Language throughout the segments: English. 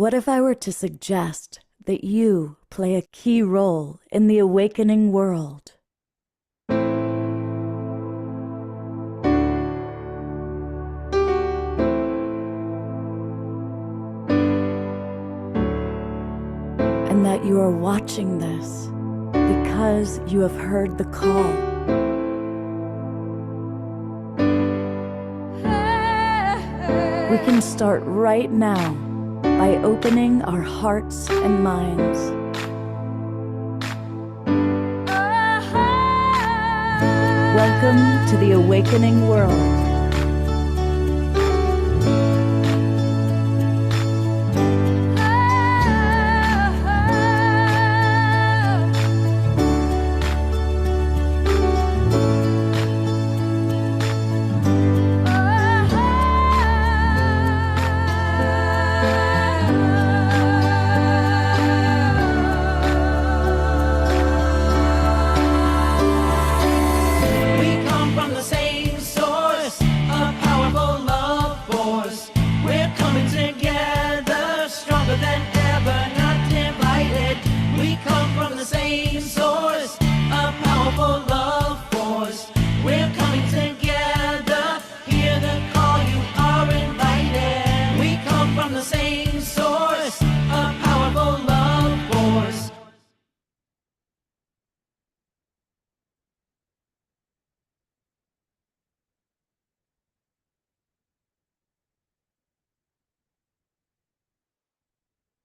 What if I were to suggest that you play a key role in the awakening world? And that you are watching this because you have heard the call. We can start right now by opening our hearts and minds. Welcome to the awakening world.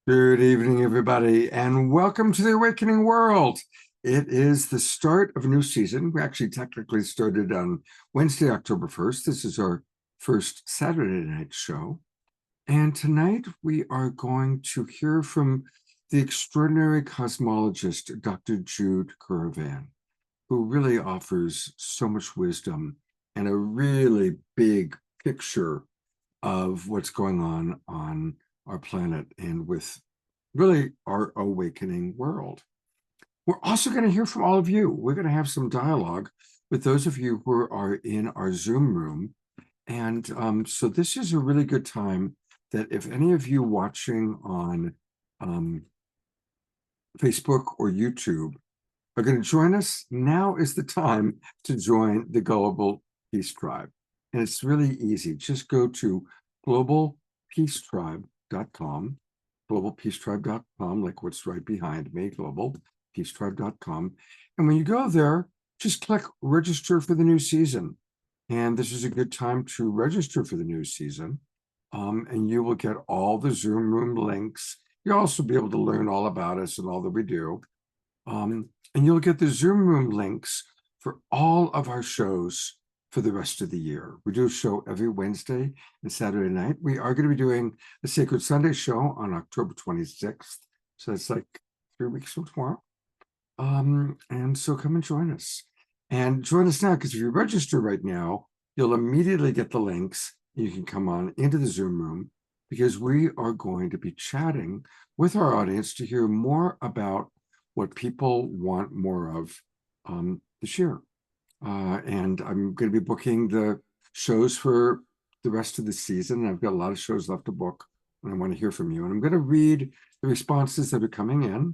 Good evening, everybody, and welcome to the Awakening World. It is the start of a new season. We actually technically started on Wednesday, October 1st. This is our first Saturday night show. And tonight we are going to hear from the extraordinary cosmologist, Dr. Jude Currivan, who really offers so much wisdom and a really big picture of what's going on our planet and with really our awakening world. We're also going to hear from all of you. We're going to have some dialogue with those of you who are in our Zoom room. And so this is a really good time that if any of you watching on Facebook or YouTube are going to join us, now is the time to join the Global Peace Tribe. And it's really easy. Just go to globalpeacetribe.com, globalpeacetribe.com, like what's right behind me, globalpeacetribe.com. And when you go there, just click register for the new season. And this is a good time to register for the new season. And you will get all the Zoom room links. You'll also be able to learn all about us and all that we do. And you'll get the Zoom room links for all of our shows for the rest of the year. We do a show every Wednesday and Saturday night. We are going to be doing the Sacred Sunday show on October 26th. So that's like 3 weeks from tomorrow. And so come and join us. And join us now, because if you register right now, you'll immediately get the links. You can come on into the Zoom room, because we are going to be chatting with our audience to hear more about what people want more of this year. And I'm going to be booking the shows for the rest of the season. I've got a lot of shows left to book, and I want to hear from you. And I'm going to read the responses that are coming in.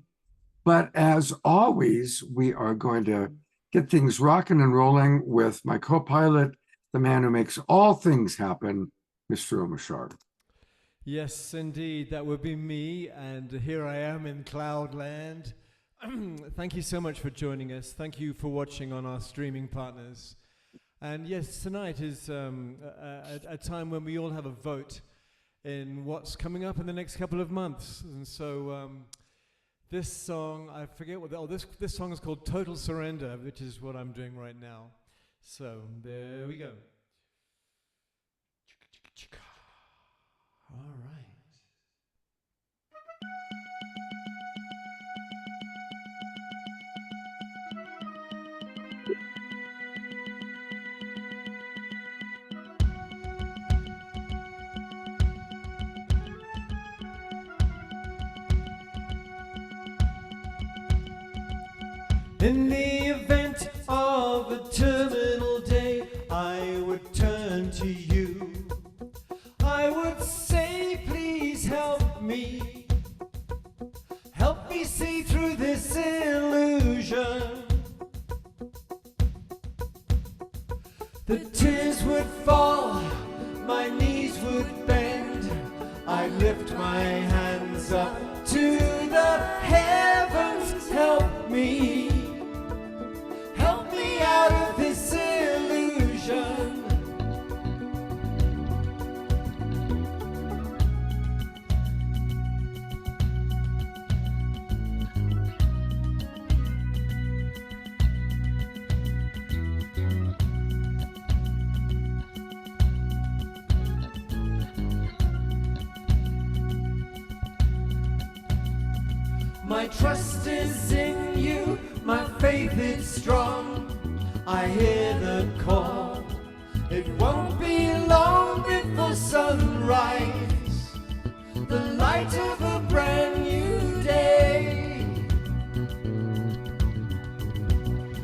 But as always, we are going to get things rocking and rolling with my co-pilot, the man who makes all things happen, Mr. Omashar. Yes, indeed, that would be me. And here I am in Cloudland. Thank you so much for joining us. Thank you for watching on our streaming partners. And yes, tonight is a time when we all have a vote in what's coming up in the next couple of months. And so this song, I forget what, this song is called Total Surrender, which is what I'm doing right now. So there we go. All right. In the event of a terminal day, I would turn to you. I would say, please help me. my knees would bend. I lift my hands up to the heavens. Help me out of this illusion. My trust is in you, my faith is strong. I hear the call, it won't be long before sunrise, the light of a brand new day.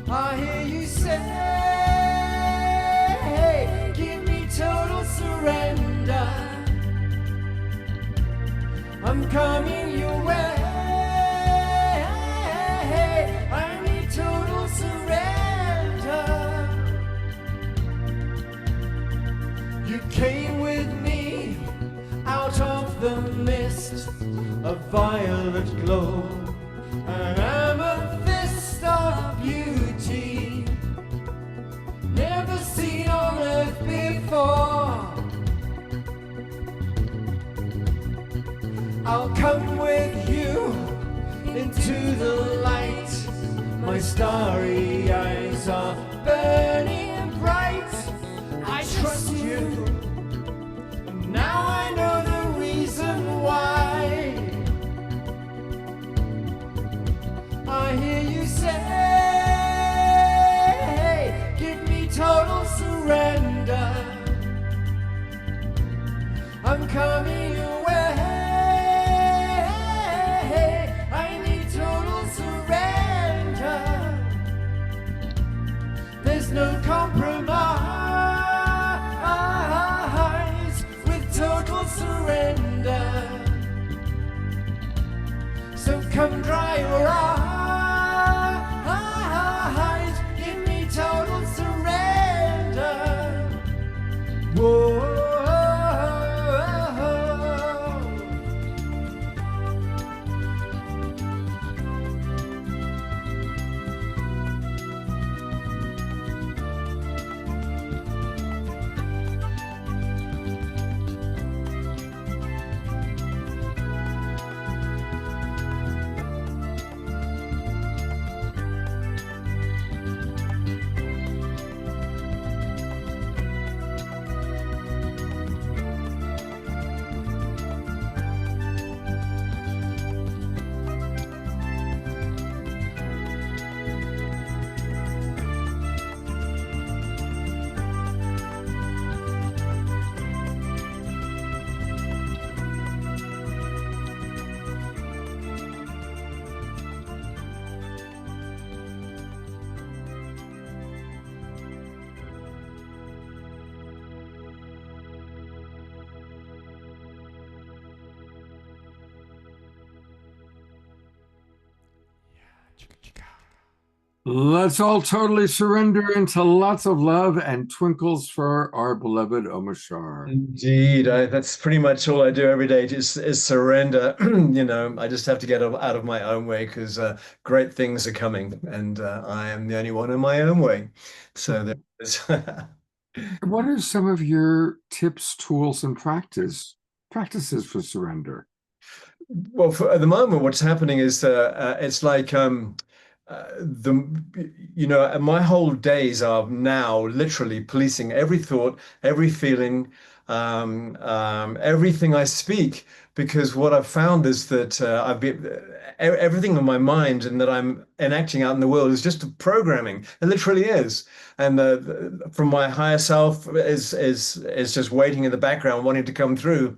I hear you say, give me total surrender. I'm coming your way. I need total surrender. You came with me out of the mist, a violet glow, an amethyst of beauty, never seen on earth before. I'll come with you into the light. My starry eyes are burning bright. I trust you. Now I know the reason why. I hear you say, give me total surrender. I'm coming your way. I need total surrender. There's no compromise with total surrender. So come dry your eyes, give me total surrender. Whoa. Let's all totally surrender into lots of love and twinkles for our beloved Omashar. Indeed, that's pretty much all I do every day is surrender. You know, I just have to get out of my own way because great things are coming, and I am the only one in my own way. So there is. What are some of your tips, tools, and practices for surrender? Well, at the moment, what's happening is it's like my whole days are now literally policing every thought, every feeling, everything I speak, because what I've found is that everything in my mind and that I'm enacting out in the world is just programming. It literally is, and from my higher self is just waiting in the background, wanting to come through.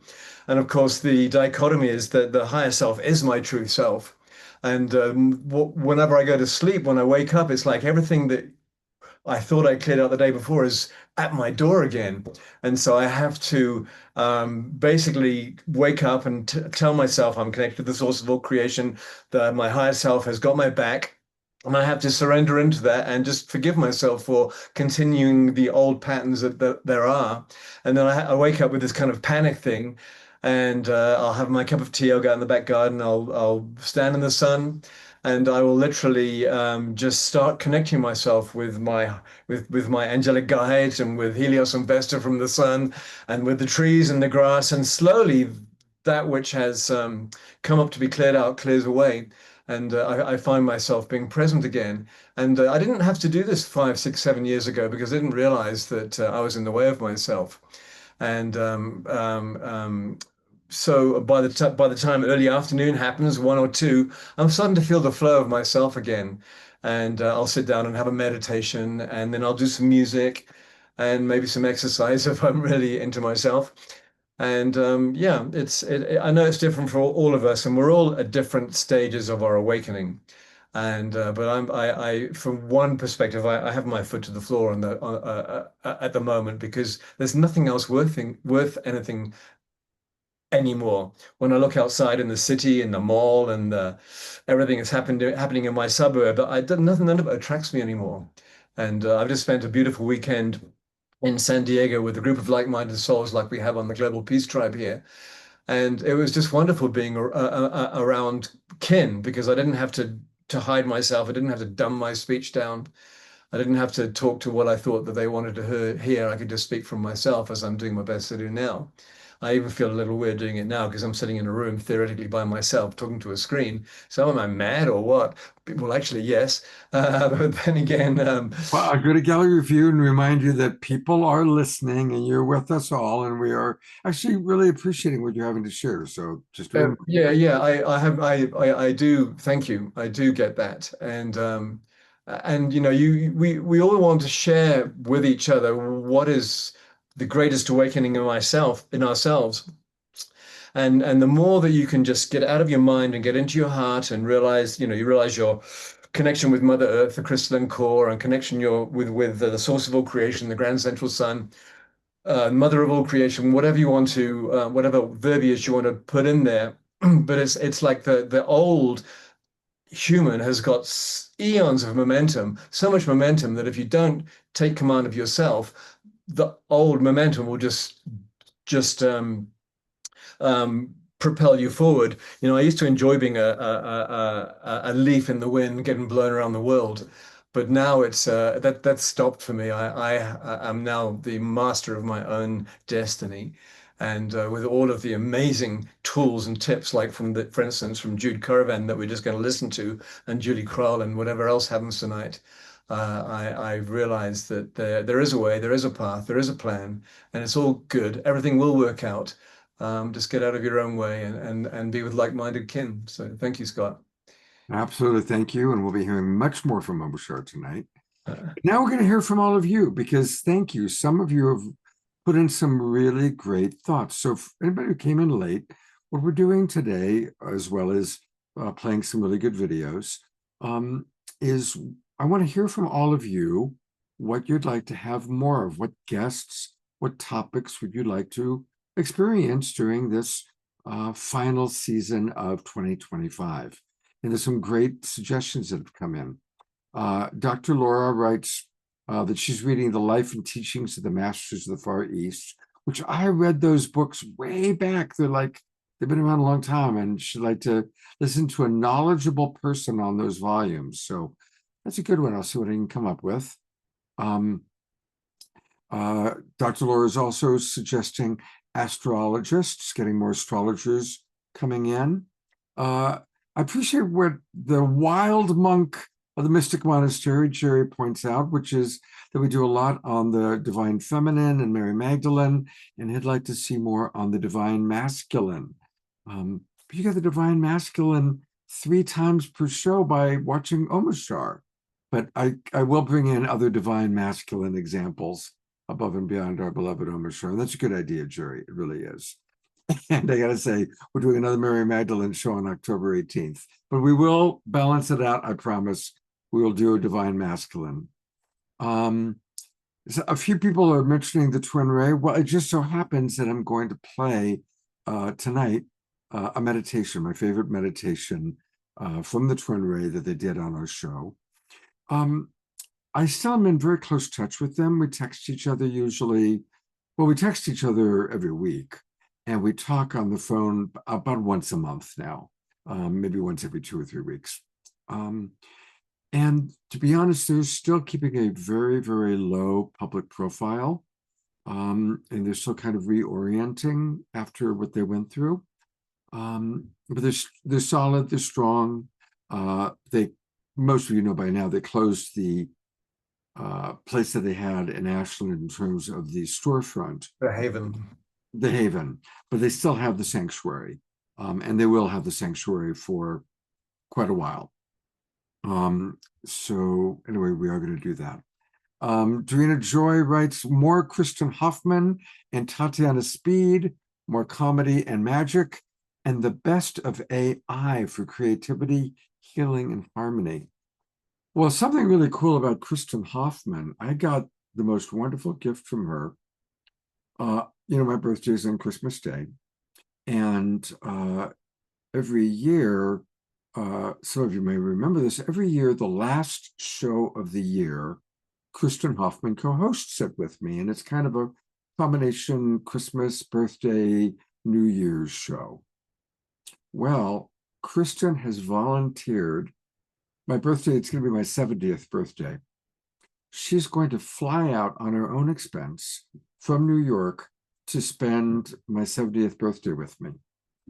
And of course, the dichotomy is that the higher self is my true self. And whenever I go to sleep, when I wake up, it's like everything that I thought I cleared out the day before is at my door again. And so I have to basically wake up and tell myself I'm connected to the source of all creation, that my higher self has got my back. And I have to surrender into that and just forgive myself for continuing the old patterns that there are. And then I wake up with this kind of panic thing, and I'll have my cup of tea. I'll go out in the back garden. I'll stand in the sun, and I will literally just start connecting myself with my angelic guides and with Helios and Vesta from the sun, and with the trees and the grass. And slowly, that which has come up to be cleared out clears away, and I find myself being present again. And I didn't have to do this 5, 6, 7 years ago because I didn't realize that I was in the way of myself. And so by the time early afternoon happens, 1 or 2, I'm starting to feel the flow of myself again. And I'll sit down and have a meditation, and then I'll do some music and maybe some exercise if I'm really into myself. And yeah, I know it's different for all of us, and we're all at different stages of our awakening. And but from one perspective, I have my foot to the floor at the moment, because there's nothing else worth anything anymore. When I look outside in the city, in the mall, and everything that's happening in my suburb, none of it attracts me anymore. And I've just spent a beautiful weekend in San Diego with a group of like-minded souls like we have on the Global Peace Tribe here. And it was just wonderful being around kin, because I didn't have to hide myself. I didn't have to dumb my speech down. I didn't have to talk to what I thought that they wanted to hear. I could just speak from myself, as I'm doing my best to do now. I even feel a little weird doing it now because I'm sitting in a room theoretically by myself talking to a screen. So am I mad or what? Well, actually, yes. But then again, Well, I'll go to gallery review and remind you that people are listening and you're with us all, and we are actually really appreciating what you're having to share. So just yeah, I do. Thank you. I do get that. And you know, we all want to share with each other what is the greatest awakening in ourselves. And the more that you can just get out of your mind and get into your heart and realize, you realize your connection with Mother Earth, the crystalline core, and connection with the source of all creation, the grand central sun, mother of all creation, whatever you want to, whatever verbiage you want to put in there. But it's like the old human has got eons of momentum, so much momentum that if you don't take command of yourself, the old momentum will just propel you forward. I used to enjoy being a leaf in the wind, getting blown around the world, but now it's that's stopped for me. I am now the master of my own destiny, and with all of the amazing tools and tips, like for instance, from Jude Currivan that we're just going to listen to, and Julie Kroll, and whatever else happens tonight. I've realized that there is a way, there is a path, there is a plan, and it's all good. Everything will work out. Just get out of your own way and be with like-minded kin. So thank you, Scott. absolutely, thank you. And we'll be hearing much more from Omashar tonight. Uh, Now we're going to hear from all of you, because thank you. Some of you have put in some really great thoughts. So for anybody who came in late, what we're doing today, as well as playing some really good videos, is I want to hear from all of you what you'd like to have more of, what guests, what topics would you like to experience during this final season of 2025. And there's some great suggestions that have come in. Dr. Laura writes that she's reading The Life and Teachings of the Masters of the Far East, which I read those books way back. They've been around a long time, and she'd like to listen to a knowledgeable person on those volumes. So that's a good one. I'll see what I can come up with. Dr. Laura is also suggesting astrologists, getting more astrologers coming in. I appreciate what the wild monk of the Mystic Monastery, Jerry, points out, which is that we do a lot on the Divine Feminine and Mary Magdalene, and he'd like to see more on the Divine Masculine. But you get the Divine Masculine 3 times per show by watching Omashar. But I will bring in other Divine Masculine examples above and beyond our beloved Omashar. And that's a good idea, Jerry. It really is. And I got to say, we're doing another Mary Magdalene show on October 18th. But we will balance it out, I promise. We will do a Divine Masculine. So a few people are mentioning the TwinRay. Well, it just so happens that I'm going to play tonight a meditation, my favorite meditation from the TwinRay that they did on our show. I still am in very close touch with them. We text each other usually. Well, we text each other every week, and we talk on the phone about once a month now, maybe once every 2 or 3 weeks. And to be honest, they're still keeping a very, very low public profile. And they're still kind of reorienting after what they went through. But they're solid, they're strong. Most of you know by now, they closed the place that they had in Ashland in terms of the storefront. The Haven. The Haven, but they still have the sanctuary. And they will have the sanctuary for quite a while. So anyway, we are going to do that. DeArah Joy writes more Kristen Hoffman and Tatiana Speed, more comedy and magic, and the best of AI for creativity, healing, and harmony. Well, something really cool about Kristen Hoffman, I got the most wonderful gift from her. My birthday is on Christmas Day, and every year, some of you may remember this, every year, the last show of the year, Kristen Hoffman co-hosts it with me, and it's kind of a combination Christmas, birthday, New Year's show. Well, Kristen has volunteered. My birthday, it's going to be my 70th birthday. She's going to fly out on her own expense from New York to spend my 70th birthday with me,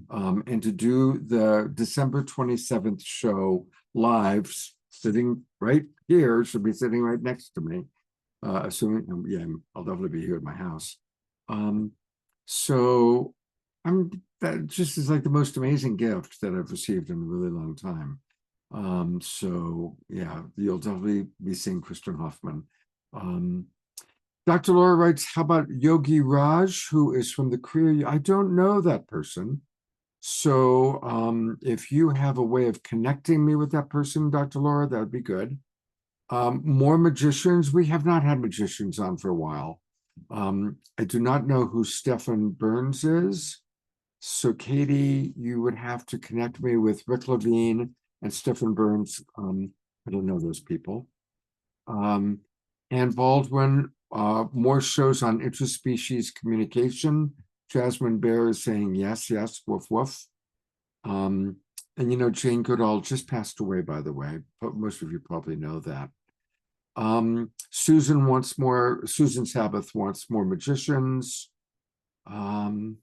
and to do the December 27th show live, sitting right here. She'll be sitting right next to me, assuming, I'll definitely be here at my house. So that just is like the most amazing gift that I've received in a really long time. So yeah, you'll definitely be seeing Kristen Hoffman. Dr. Laura writes, how about Yogi Raj, who is from the Korea? I don't know that person. So if you have a way of connecting me with that person, Dr. Laura, that would be good. More magicians. We have not had magicians on for a while. I do not know who Stefan Burns is. So Katie, you would have to connect me with Rick Levine and Stefan Burns. I don't know those people. And Baldwin, more shows on interspecies communication. Jasmine Bear is saying yes, yes, woof, woof. And Jane Goodall just passed away, by the way, but most of you probably know that. Susan Sabbath wants more magicians. Carol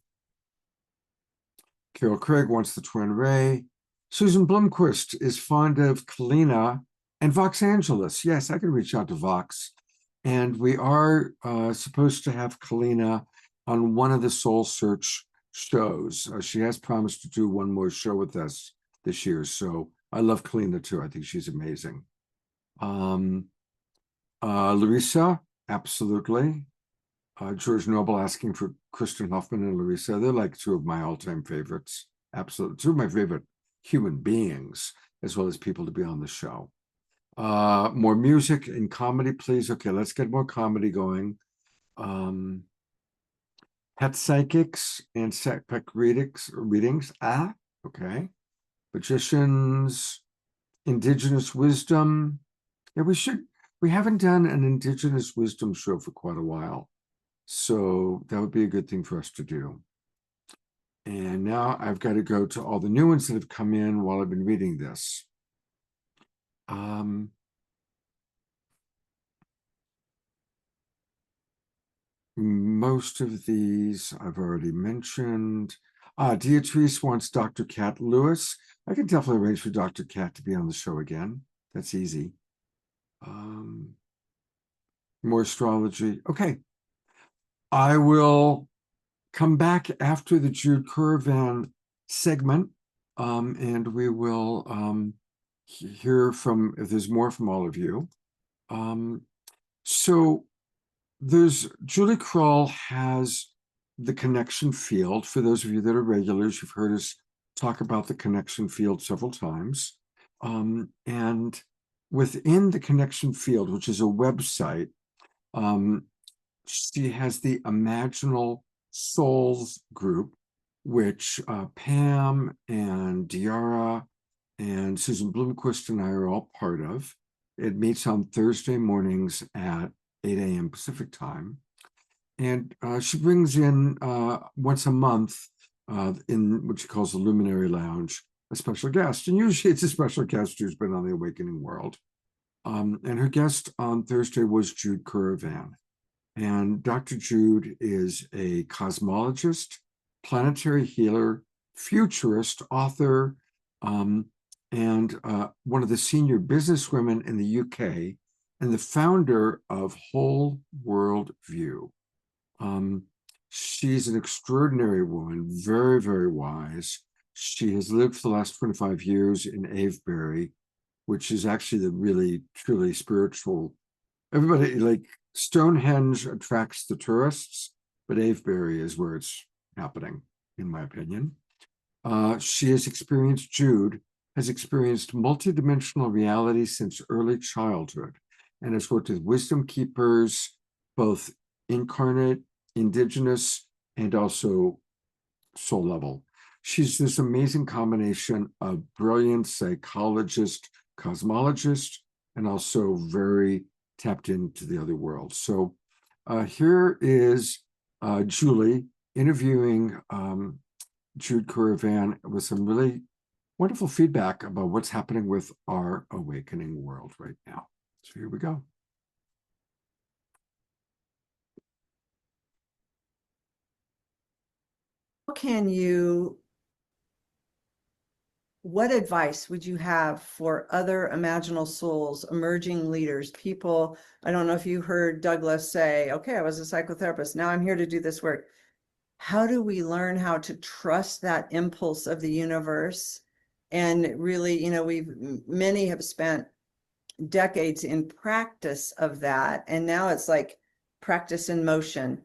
Craig wants the TwinRay. Susan Blomquist is fond of Kalina and Vox Angeles. Yes, I can reach out to Vox. And we are supposed to have Kalina on one of the Soul Search shows. She has promised to do one more show with us this year. So I love Kalina too. I think she's amazing. Larissa, absolutely. George Noble asking for Kristen Hoffman and Larissa. They're like two of my all-time favorites. Absolutely. Two of my favorite human beings, as well as people to be on the show. More music and comedy, please. Okay, let's get more comedy going. Pet psychics and pet readings. Okay. Magicians, indigenous wisdom. Yeah, we haven't done an indigenous wisdom show for quite a while. So that would be a good thing for us to do. And now I've got to go to all the new ones that have come in while I've been reading this. Most of these I've already mentioned. Beatrice wants Dr. Kat Lewis. I can definitely arrange for Dr. Kat to be on the show again. That's easy. More astrology. Okay. I will come back after the Jude Currivan segment, and we will hear from, if there's more from all of you. So Julie Krull has the connection field. For those of you that are regulars, you've heard us talk about the connection field several times. And within the connection field, which is a website, she has the Imaginal Souls group, which Pam and DeArah and Susan Blomquist and I are all part of. It meets on Thursday mornings at 8 a.m. Pacific time. And she brings in once a month in what she calls the Luminary Lounge, a special guest. And usually it's a special guest who's been on the Awakening World. And her guest on Thursday was Jude Currivan. And Dr. Jude is a cosmologist, planetary healer, futurist, author, and one of the senior businesswomen in the UK, and the founder of Whole World View. She's an extraordinary woman, very, very wise. She has lived for the last 25 years in Avebury, which is actually the really, truly spiritual. Everybody, like Stonehenge attracts the tourists, but Avebury is where it's happening, in my opinion. Jude has experienced multidimensional reality since early childhood and has worked with wisdom keepers, both incarnate, indigenous, and also soul level. She's this amazing combination of brilliant psychologist, cosmologist, and also very tapped into the other world. So here is Julie interviewing Jude Currivan with some really wonderful feedback about what's happening with our awakening world right now. So here we go. What advice would you have for other imaginal souls, emerging leaders, people? I don't know if you heard Douglas say, okay, I was a psychotherapist, now I'm here to do this work. How do we learn how to trust that impulse of the universe? And really, you know, many have spent decades in practice of that. And now it's like practice in motion,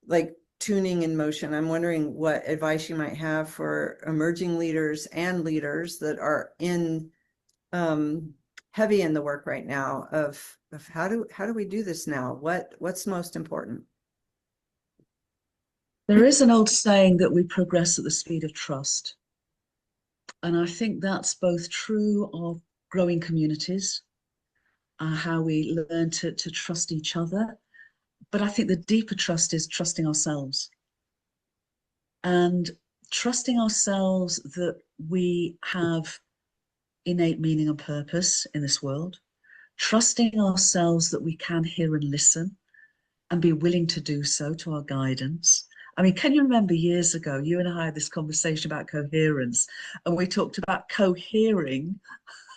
like tuning in motion. I'm wondering what advice you might have for emerging leaders and leaders that are in heavy in the work right now of how do we do this now? What's most important? There is an old saying that we progress at the speed of trust. And I think that's both true of growing communities, how we learn to trust each other. But I think the deeper trust is trusting ourselves. And trusting ourselves that we have innate meaning and purpose in this world. Trusting ourselves that we can hear and listen and be willing to do so to our guidance. I mean, can you remember years ago, you and I had this conversation about coherence, and we talked about cohering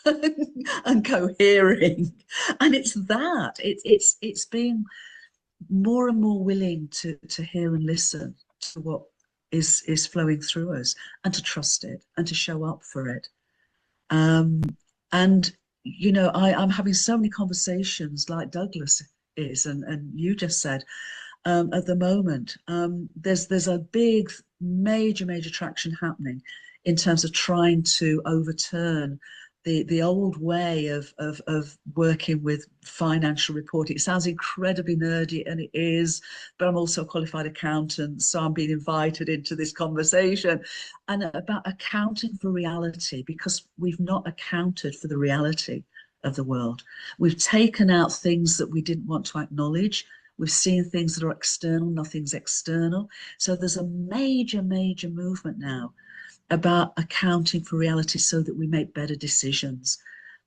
and cohering. And it's that, it's being more and more willing to hear and listen to what is flowing through us, and to trust it and to show up for it. And you know, I'm having so many conversations like Douglas is, and you just said, at the moment, there's a big major traction happening in terms of trying to overturn the old way of working with financial reporting. It sounds incredibly nerdy, and it is, but I'm also a qualified accountant, so I'm being invited into this conversation and about accounting for reality, because we've not accounted for the reality of the world. We've taken out things that we didn't want to acknowledge. We've seen things that are external, nothing's external. So there's a major movement now about accounting for reality so that we make better decisions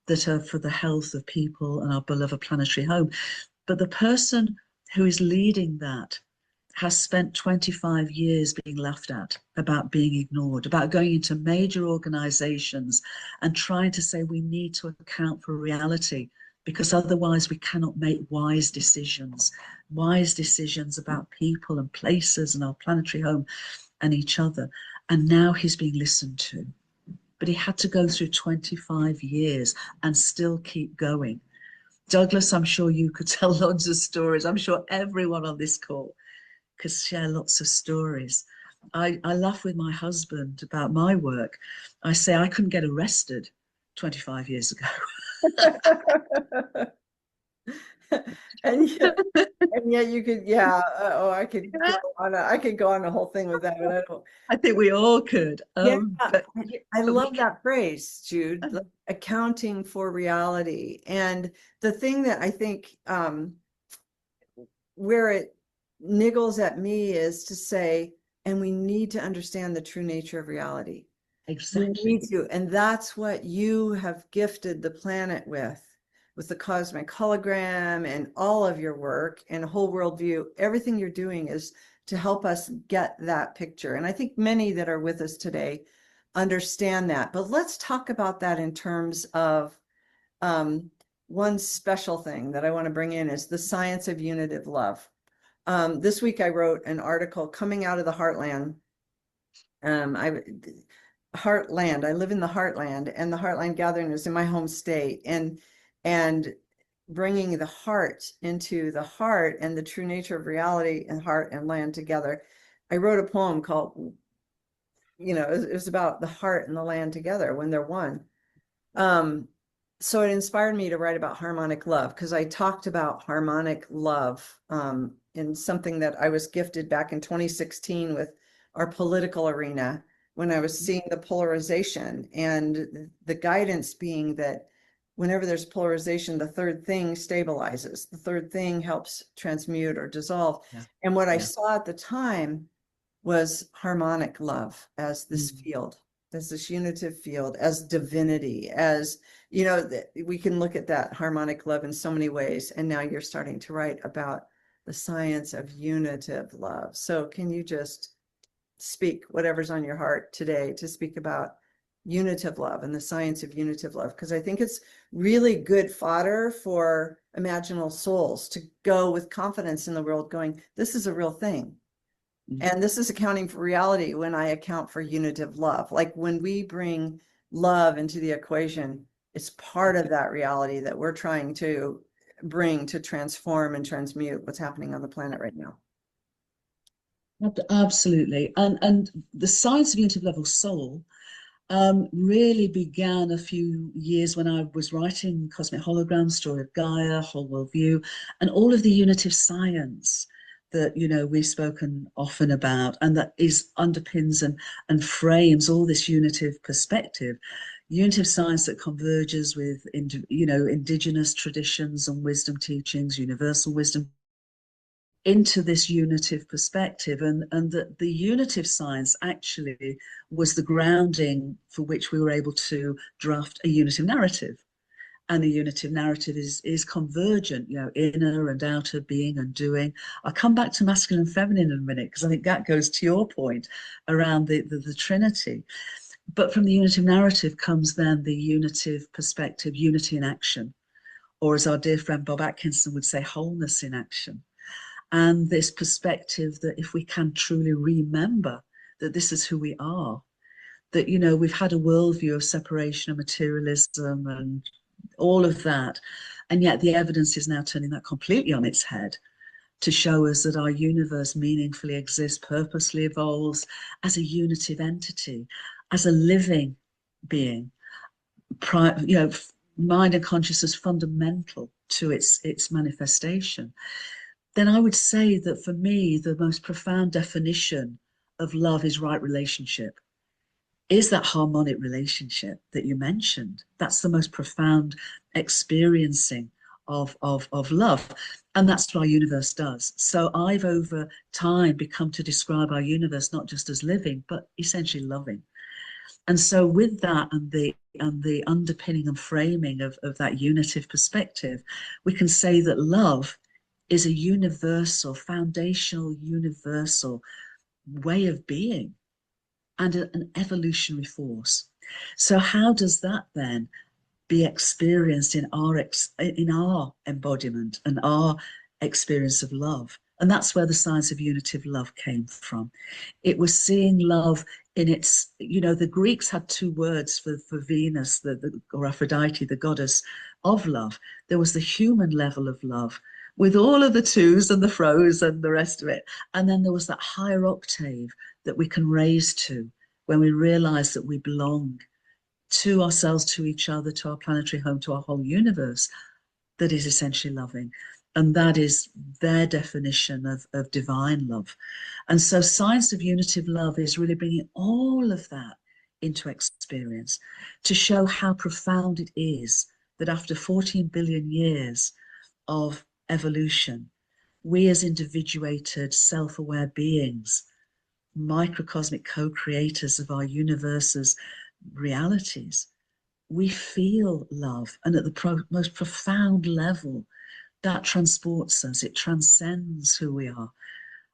that are for the health of people and our beloved planetary home. But the person who is leading that has spent 25 years being laughed at, about being ignored, about going into major organizations and trying to say we need to account for reality, because otherwise we cannot make wise decisions about people and places and our planetary home and each other. And now he's being listened to. But he had to go through 25 years and still keep going. Douglas, I'm sure you could tell lots of stories. I'm sure everyone on this call could share lots of stories. I laugh with my husband about my work. I say I couldn't get arrested 25 years ago. And yet, you could, I could go on I could go on a whole thing with that, but I don't. I think we all could. Yeah, But I but we love that phrase, Jude, like accounting for reality. And the thing that I think where it niggles at me is to say, and we need to understand the true nature of reality. exactly. We need to, and that's what you have gifted the planet with the cosmic hologram and all of your work and whole worldview. Everything you're doing is to help us get that picture. And I think many that are with us today understand that. But let's talk about that in terms of one special thing that I want to bring in is the science of unitive love. This week I wrote an article coming out of the heartland. Heartland. I live in the heartland, and the Heartland Gathering is in my home state, and bringing the heart into the heart and the true nature of reality and heart and land together. I wrote a poem called, it was about the heart and the land together when they're one. So it inspired me to write about harmonic love, because I talked about harmonic love in something that I was gifted back in 2016 with our political arena, when I was seeing the polarization and the guidance being that whenever there's polarization, the third thing stabilizes. The third thing helps transmute or dissolve. Yeah. And what I saw at the time was harmonic love as this field, as this unitive field, as divinity, as, we can look at that harmonic love in so many ways. And now you're starting to write about the science of unitive love. So can you just speak whatever's on your heart today to speak about unitive love and the science of unitive love? Because I think it's really good fodder for imaginal souls to go with confidence in the world going, this is a real thing. And this is accounting for reality when I account for unitive love. Like when we bring love into the equation, it's part of that reality that we're trying to bring to transform and transmute what's happening on the planet right now. Absolutely. And the science of unitive level soul really began a few years when I was writing Cosmic Hologram, Story of Gaia, Whole World View, and all of the unitive science that, we've spoken often about, and that underpins and frames all this unitive perspective. Unitive science that converges with, indigenous traditions and wisdom teachings, universal wisdom, into this unitive perspective, and that the unitive science actually was the grounding for which we were able to draft a unitive narrative. And the unitive narrative is convergent, inner and outer being and doing. I'll come back to masculine and feminine in a minute, because I think that goes to your point around the Trinity. But from the unitive narrative comes then the unitive perspective, unity in action, or as our dear friend Bob Atkinson would say, wholeness in action. And this perspective that if we can truly remember that this is who we are, that, we've had a worldview of separation and materialism and all of that. And yet the evidence is now turning that completely on its head to show us that our universe meaningfully exists, purposely evolves as a unitive entity, as a living being, mind and consciousness fundamental to its manifestation. Then I would say that for me, the most profound definition of love is right relationship, is that harmonic relationship that you mentioned. That's the most profound experiencing of love. And that's what our universe does. So I've over time become to describe our universe not just as living, but essentially loving. And so with that and the underpinning and framing of that unitive perspective, we can say that love is a universal, foundational, universal way of being and an evolutionary force. So how does that then be experienced in our embodiment and our experience of love? And that's where the science of unitive love came from. It was seeing love in its, the Greeks had two words for Venus, or Aphrodite, the goddess of love. There was the human level of love, with all of the twos and the fros and the rest of it. And then there was that higher octave that we can raise to when we realize that we belong to ourselves, to each other, to our planetary home, to our whole universe, that is essentially loving. And that is their definition of divine love. And so science of unitive love is really bringing all of that into experience to show how profound it is that after 14 billion years of evolution, we as individuated, self-aware beings, microcosmic co-creators of our universe's realities, we feel love. And at the most profound level, that transports us. It transcends who we are.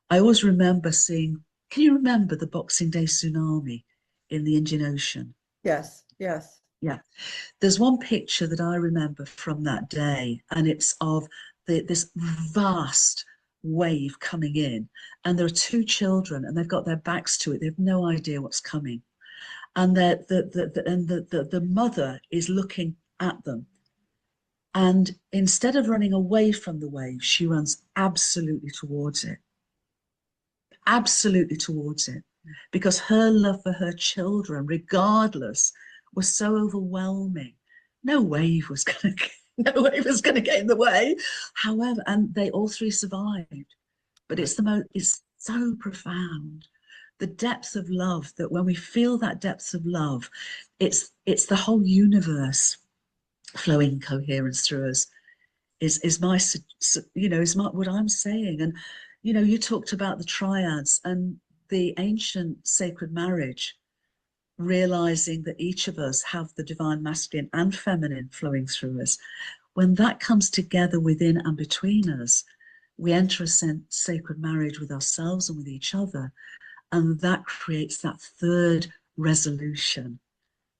I always remember seeing, can you remember the Boxing Day tsunami in the Indian Ocean? Yes, yes. Yeah. There's one picture that I remember from that day, and it's of this vast wave coming in, and there are two children, and they've got their backs to it. They have no idea what's coming, and the mother is looking at them, and instead of running away from the wave, she runs absolutely towards it, because her love for her children, regardless, was so overwhelming. No wave was going to get in the way. However, and they all three survived. But it's so profound, the depth of love, that when we feel that depth of love, it's the whole universe flowing in coherence through us. Is my what I'm saying. And you talked about the triads and the ancient sacred marriage, realizing that each of us have the divine masculine and feminine flowing through us. When that comes together within and between us, we enter a sacred marriage with ourselves and with each other, and that creates that third resolution,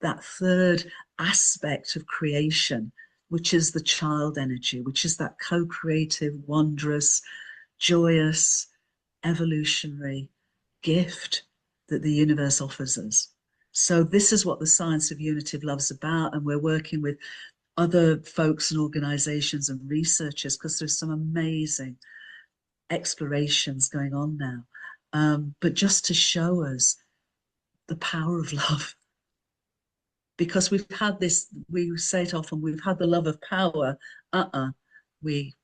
that third aspect of creation, which is the child energy, which is that co-creative, wondrous, joyous, evolutionary gift that the universe offers us. So this is what the science of unitive love is about, and we're working with other folks and organizations and researchers because there's some amazing explorations going on now, but just to show us the power of love, because we've had this, we say it often, we've had the love of power, we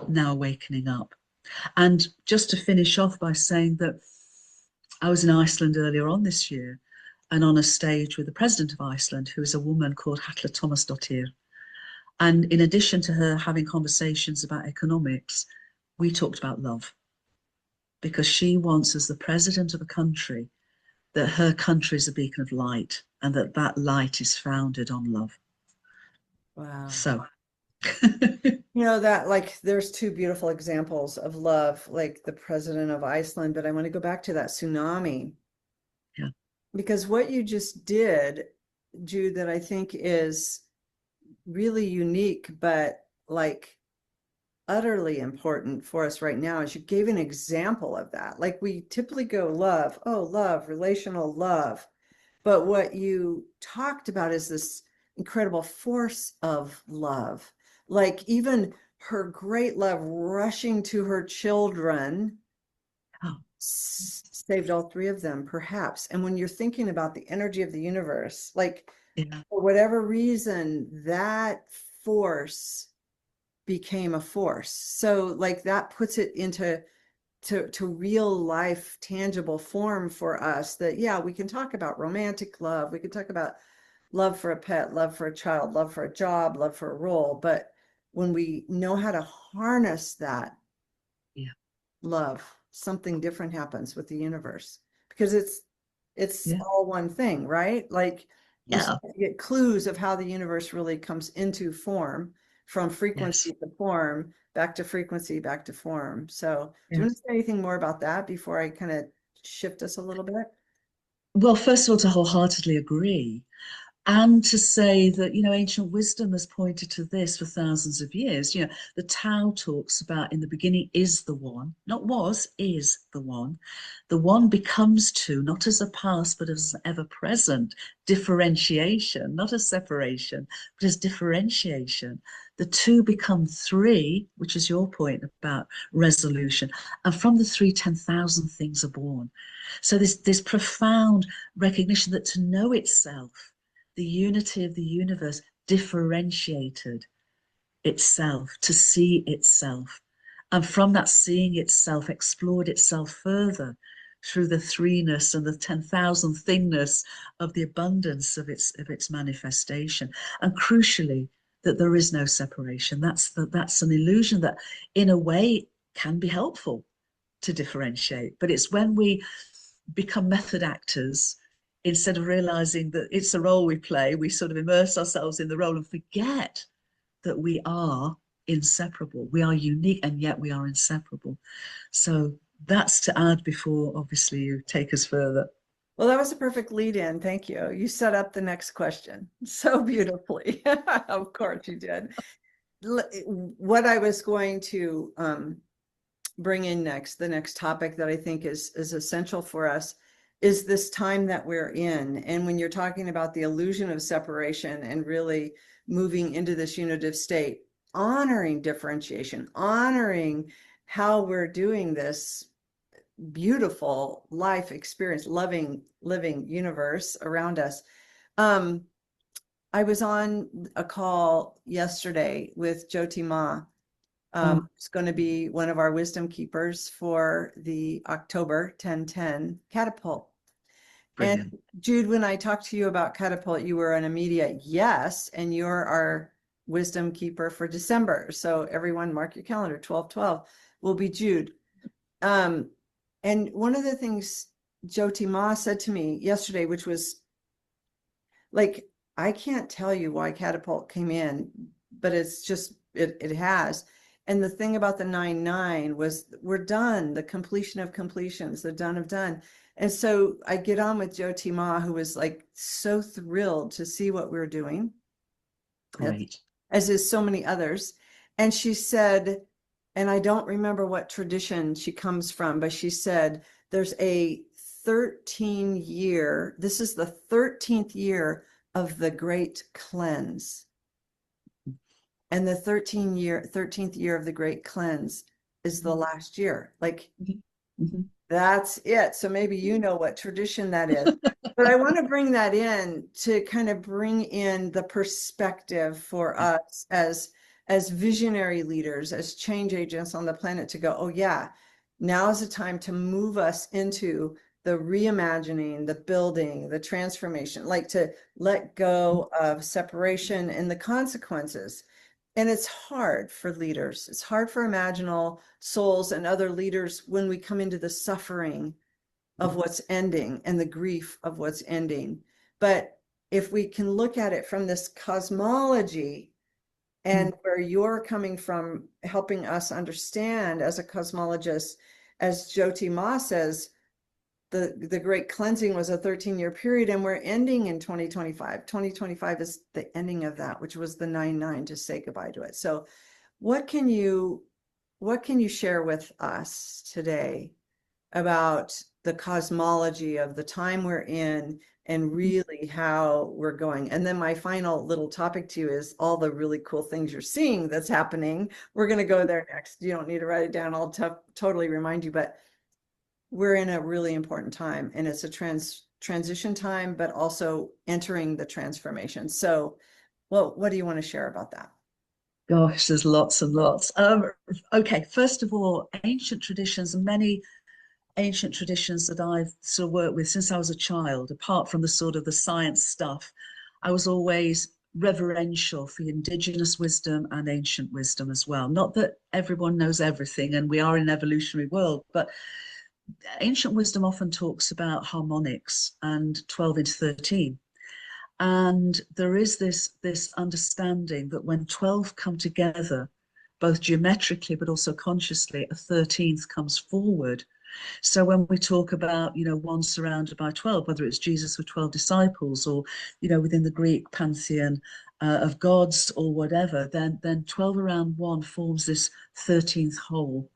now awakening up. And just to finish off by saying that I was in Iceland earlier on this year, and on a stage with the president of Iceland, who is a woman called Halla Tómasdóttir. And in addition to her having conversations about economics, we talked about love, because she wants, as the president of a country, that her country is a beacon of light, and that that light is founded on love. Wow. So that, like, there's two beautiful examples of love, like the president of Iceland, but I want to go back to that tsunami. Yeah. Because what you just did, Jude, that I think is really unique, but like utterly important for us right now, is you gave an example of that. Like, we typically go love, relational love. But what you talked about is this incredible force of love. Like, even her great love rushing to her children saved all three of them, perhaps. And when you're thinking about the energy of the universe, like, for whatever reason, that force became a force. So like that puts it into real life, tangible form for us, that, yeah, we can talk about romantic love. We can talk about love for a pet, love for a child, love for a job, love for a role. But when we know how to harness that love, something different happens with the universe, because it's all one thing, right? Like, you get clues of how the universe really comes into form, from frequency to form, back to frequency, back to form. So do you want to say anything more about that before I kind of shift us a little bit? Well, first of all, to wholeheartedly agree. And to say that, ancient wisdom has pointed to this for thousands of years. The Tao talks about, in the beginning is the one, not was, is the one. The one becomes two, not as a past, but as ever present. Differentiation, not as separation, but as differentiation. The two become three, which is your point about resolution. And from the three, 10,000 things are born. So this profound recognition that to know itself, the unity of the universe differentiated itself, to see itself And from that, seeing itself, explored itself further through the threeness and the 10,000 thingness of the abundance of its manifestation. And crucially, that there is no separation. That's an illusion that, in a way, can be helpful to differentiate. But it's when we become method actors, instead of realizing that it's a role we play, we sort of immerse ourselves in the role and forget that we are inseparable. We are unique, and yet we are inseparable. So that's to add before, obviously, you take us further. Well, that was a perfect lead in. Thank you. You set up the next question so beautifully. Of course you did. What I was going to bring in next, the next topic that I think is essential for us, is this time that we're in. And when you're talking about the illusion of separation and really moving into this unitive state, honoring differentiation, honoring how we're doing this beautiful life experience, living universe around us. I was on a call yesterday with Jyoti Ma. It's going to be one of our wisdom keepers for the October 1010 catapult. Brilliant. And Jude, when I talked to you about catapult, you were an immediate yes, and you're our wisdom keeper for December. So everyone mark your calendar, 12/12 will be Jude. And one of the things Jyoti Ma said to me yesterday, which was like, I can't tell you why catapult came in, but it's just, it has. And the thing about the 9/9 was, we're done, the completion of completions, the done of done. And so I get on with Jyoti Ma, who was like so thrilled to see what we're doing. Great. As is so many others. And she said, and I don't remember what tradition she comes from, but she said, there's a 13-year, this is the 13th year of the great cleanse. And the 13th year of the great cleanse is the last year. Like, that's it. So maybe you know what tradition that is. But I want to bring that in to kind of bring in the perspective for us as visionary leaders, as change agents on the planet, to go, oh yeah, now is the time to move us into the reimagining, the building, the transformation, like to let go of separation and the consequences. And it's hard for leaders. It's hard for imaginal souls and other leaders when we come into the suffering of what's ending and the grief of what's ending. But if we can look at it from this cosmology, and where you're coming from, helping us understand as a cosmologist, as Jyoti Ma says, the great cleansing was a 13-year period, and we're ending in 2025. 2025 is the ending of that, which was the 9/9, to say goodbye to it. So what can you share with us today about the cosmology of the time we're in, and really how we're going? And then my final little topic to you is all the really cool things you're seeing that's happening. We're going to go there next. You don't need to write it down. I'll totally remind you, but we're in a really important time, and it's a transition time, but also entering the transformation. So what do you want to share about that? Gosh, there's lots and lots. Okay, first of all, ancient traditions, many ancient traditions that I've sort of worked with since I was a child, apart from the sort of the science stuff, I was always reverential for indigenous wisdom and ancient wisdom as well. Not that everyone knows everything, and we are in an evolutionary world, but ancient wisdom often talks about harmonics and 12 into 13. And there is this understanding that when 12 come together, both geometrically but also consciously, a 13th comes forward. So when we talk about, one surrounded by 12, whether it's Jesus with 12 disciples, or, within the Greek pantheon of gods or whatever, then 12 around one forms this 13th whole.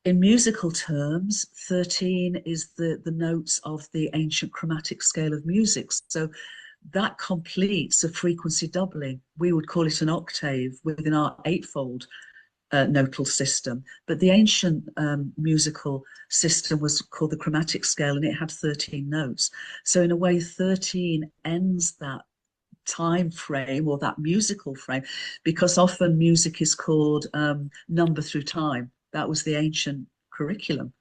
In musical terms, 13 is the notes of the ancient chromatic scale of music. So that completes a frequency doubling. We would call it an octave within our eightfold nodal system. But the ancient musical system was called the chromatic scale, and it had 13 notes. So in a way, 13 ends that time frame, or that musical frame, because often music is called number through time. That was the ancient curriculum,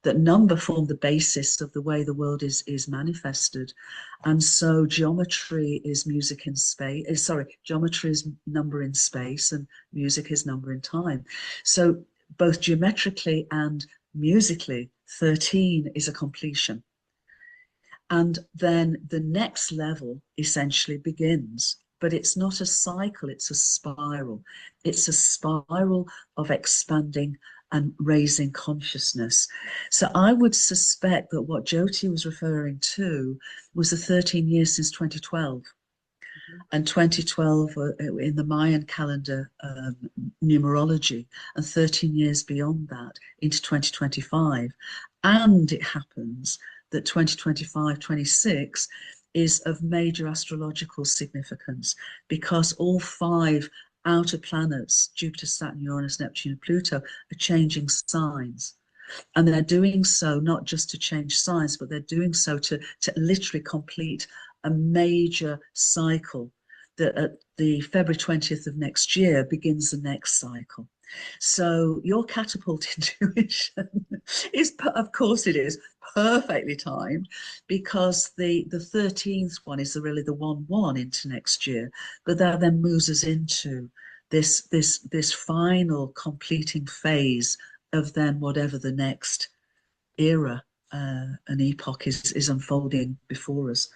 that number formed the basis of the way the world is manifested. And so geometry is music in space, geometry is number in space and music is number in time. So both geometrically and musically, 13 is a completion. And then the next level essentially begins, but it's not a cycle, it's a spiral. It's a spiral of expanding and raising consciousness. So I would suspect that what Jyoti was referring to was the 13 years since 2012. And 2012 in the Mayan calendar numerology, and 13 years beyond that into 2025. And it happens that 2025, 26 is of major astrological significance, because all 5 outer planets, Jupiter, Saturn, Uranus, Neptune, and Pluto, are changing signs. And they're doing so not just to change signs, but they're doing so to literally complete a major cycle that at the February 20th of next year begins the next cycle. So your catapult intuition is, of course it is, perfectly timed, because the 13th one is really the 1-1 into next year, but that then moves us into this final completing phase of then whatever the next era and epoch is unfolding before us.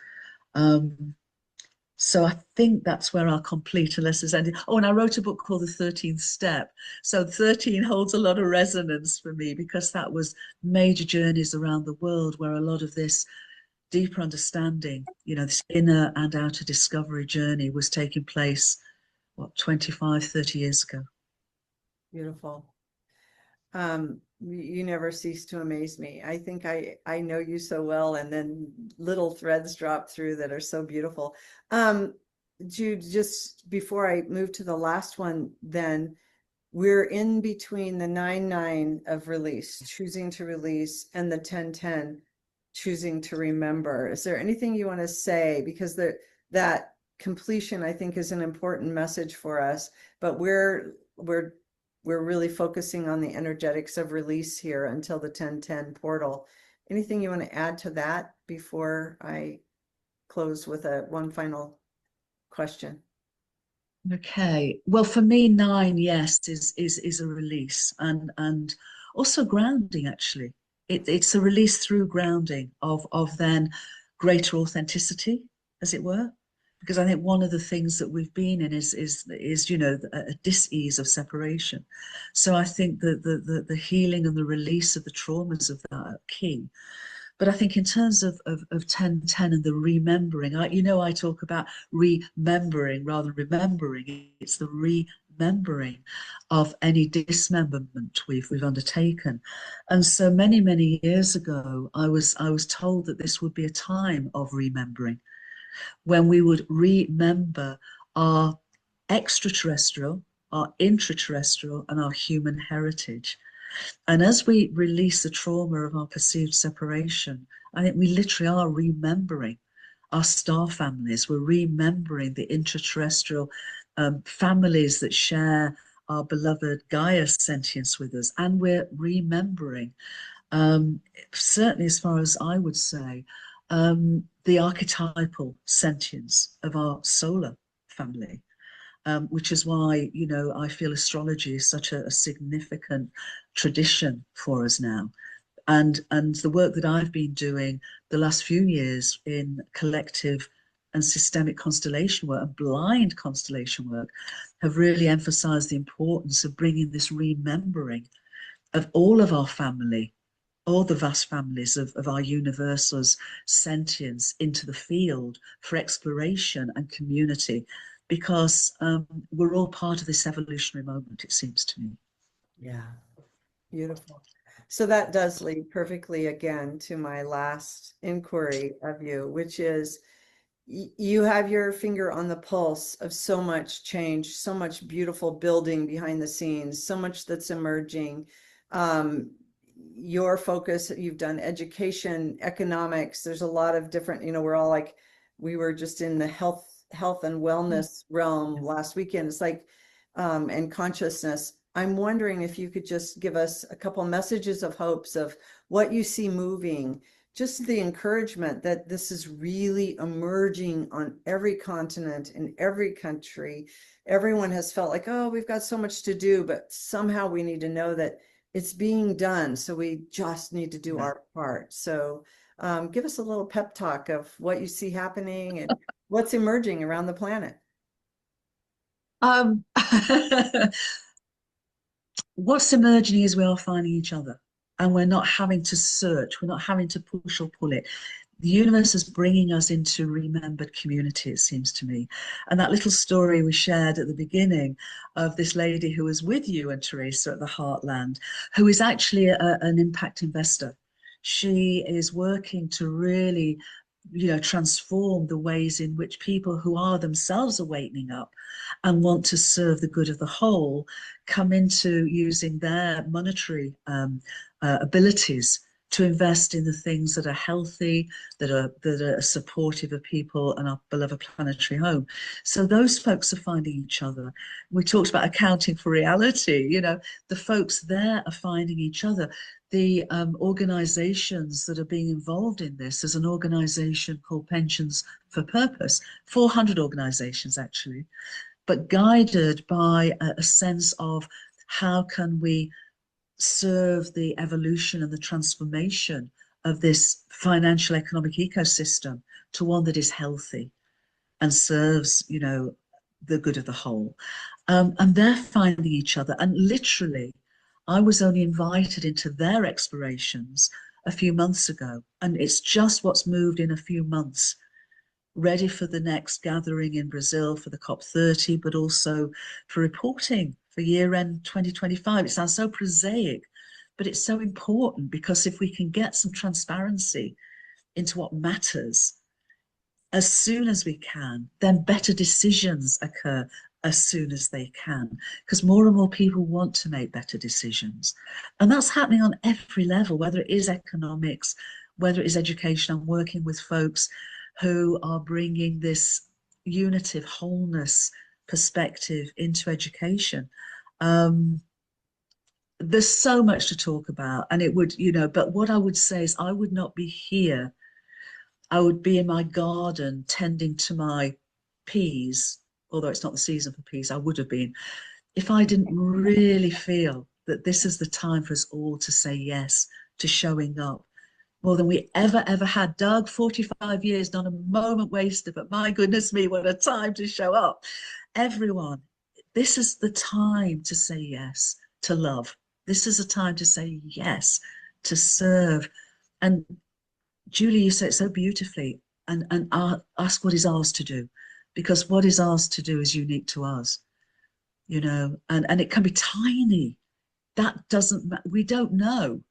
So I think that's where our complete has ended. Oh, and I wrote a book called The 13th Step. So 13 holds a lot of resonance for me, because that was major journeys around the world where a lot of this deeper understanding, you know, this inner and outer discovery journey was taking place, what, 25, 30 years ago. Beautiful. You never cease to amaze me. I think I know you so well, and then little threads drop through that are so beautiful. Jude, just before I move to the last one, then we're in between the 9-9 of release, choosing to release, and the 10-10, choosing to remember. Is there anything you want to say? Because that completion, I think, is an important message for us, but we're really focusing on the energetics of release here until the 10-10 portal. Anything you want to add to that before I close with one final question? Okay. Well, for me, 9, yes, is a release, and also grounding, actually. It's a release through grounding of then greater authenticity, as it were. Because I think one of the things that we've been in is you know, a dis-ease of separation. So I think that the healing and the release of the traumas of that are key. But I think in terms of 10-10 and the remembering, I talk about remembering rather than remembering. It's the remembering of any dismemberment we've undertaken. And so many years ago, I was told that this would be a time of remembering, when we would remember our extraterrestrial, our intraterrestrial, and our human heritage. And as we release the trauma of our perceived separation, I think we literally are remembering our star families. We're remembering the intraterrestrial families that share our beloved Gaia sentience with us. And we're remembering, certainly as far as I would say, the archetypal sentience of our solar family, which is why, you know, I feel astrology is such a significant tradition for us now. And the work that I've been doing the last few years in collective and systemic constellation work and blind constellation work have really emphasized the importance of bringing this remembering of all of our family, all the vast families of our universal's sentience into the field for exploration and community, because we're all part of this evolutionary moment, it seems to me. Yeah, beautiful. So that does lead perfectly again to my last inquiry of you, which is you have your finger on the pulse of so much change, so much beautiful building behind the scenes, so much that's emerging. Your focus, you've done education, economics, there's a lot of different, you know, we're all like, we were just in the health and wellness realm last weekend. It's like, and consciousness, I'm wondering if you could just give us a couple messages of hopes of what you see moving, just the encouragement that this is really emerging on every continent, in every country. Everyone has felt like, oh, we've got so much to do, but somehow we need to know that it's being done. So we just need to do our part. So give us a little pep talk of what you see happening and what's emerging around the planet. Um, what's emerging is we are finding each other, and we're not having to search, we're not having to push or pull it. The universe is bringing us into remembered community, it seems to me. And that little story we shared at the beginning of this lady who was with you and Teresa at the Heartland, who is actually an impact investor. She is working to really, transform the ways in which people who are themselves awakening up and want to serve the good of the whole come into using their monetary abilities to invest in the things that are healthy, that are supportive of people and our beloved planetary home. So those folks are finding each other. We talked about accounting for reality. The folks there are finding each other. The organizations that are being involved in this, there's an organization called Pensions for Purpose, 400 organizations actually, but guided by a sense of how can we serve the evolution and the transformation of this financial economic ecosystem to one that is healthy and serves, the good of the whole. And they're finding each other. And literally, I was only invited into their explorations a few months ago. And it's just what's moved in a few months, ready for the next gathering in Brazil for the COP30, but also for reporting for year-end 2025. It sounds so prosaic, but it's so important, because if we can get some transparency into what matters as soon as we can, then better decisions occur as soon as they can, because more and more people want to make better decisions. And that's happening on every level, whether it is economics, whether it is education. I'm working with folks who are bringing this unitive wholeness perspective into education. There's so much to talk about, and it would, but what I would say is I would not be here. I would be in my garden tending to my peas, although it's not the season for peas. I would have been, if I didn't really feel that this is the time for us all to say yes to showing up more than we ever had. Doug, 45 years, not a moment wasted, but my goodness me, what a time to show up. Everyone, this is the time to say yes to love. This is a time to say yes to serve. And Julie, you said it so beautifully, and ask what is ours to do, because what is ours to do is unique to us, and it can be tiny. That doesn't, we don't know.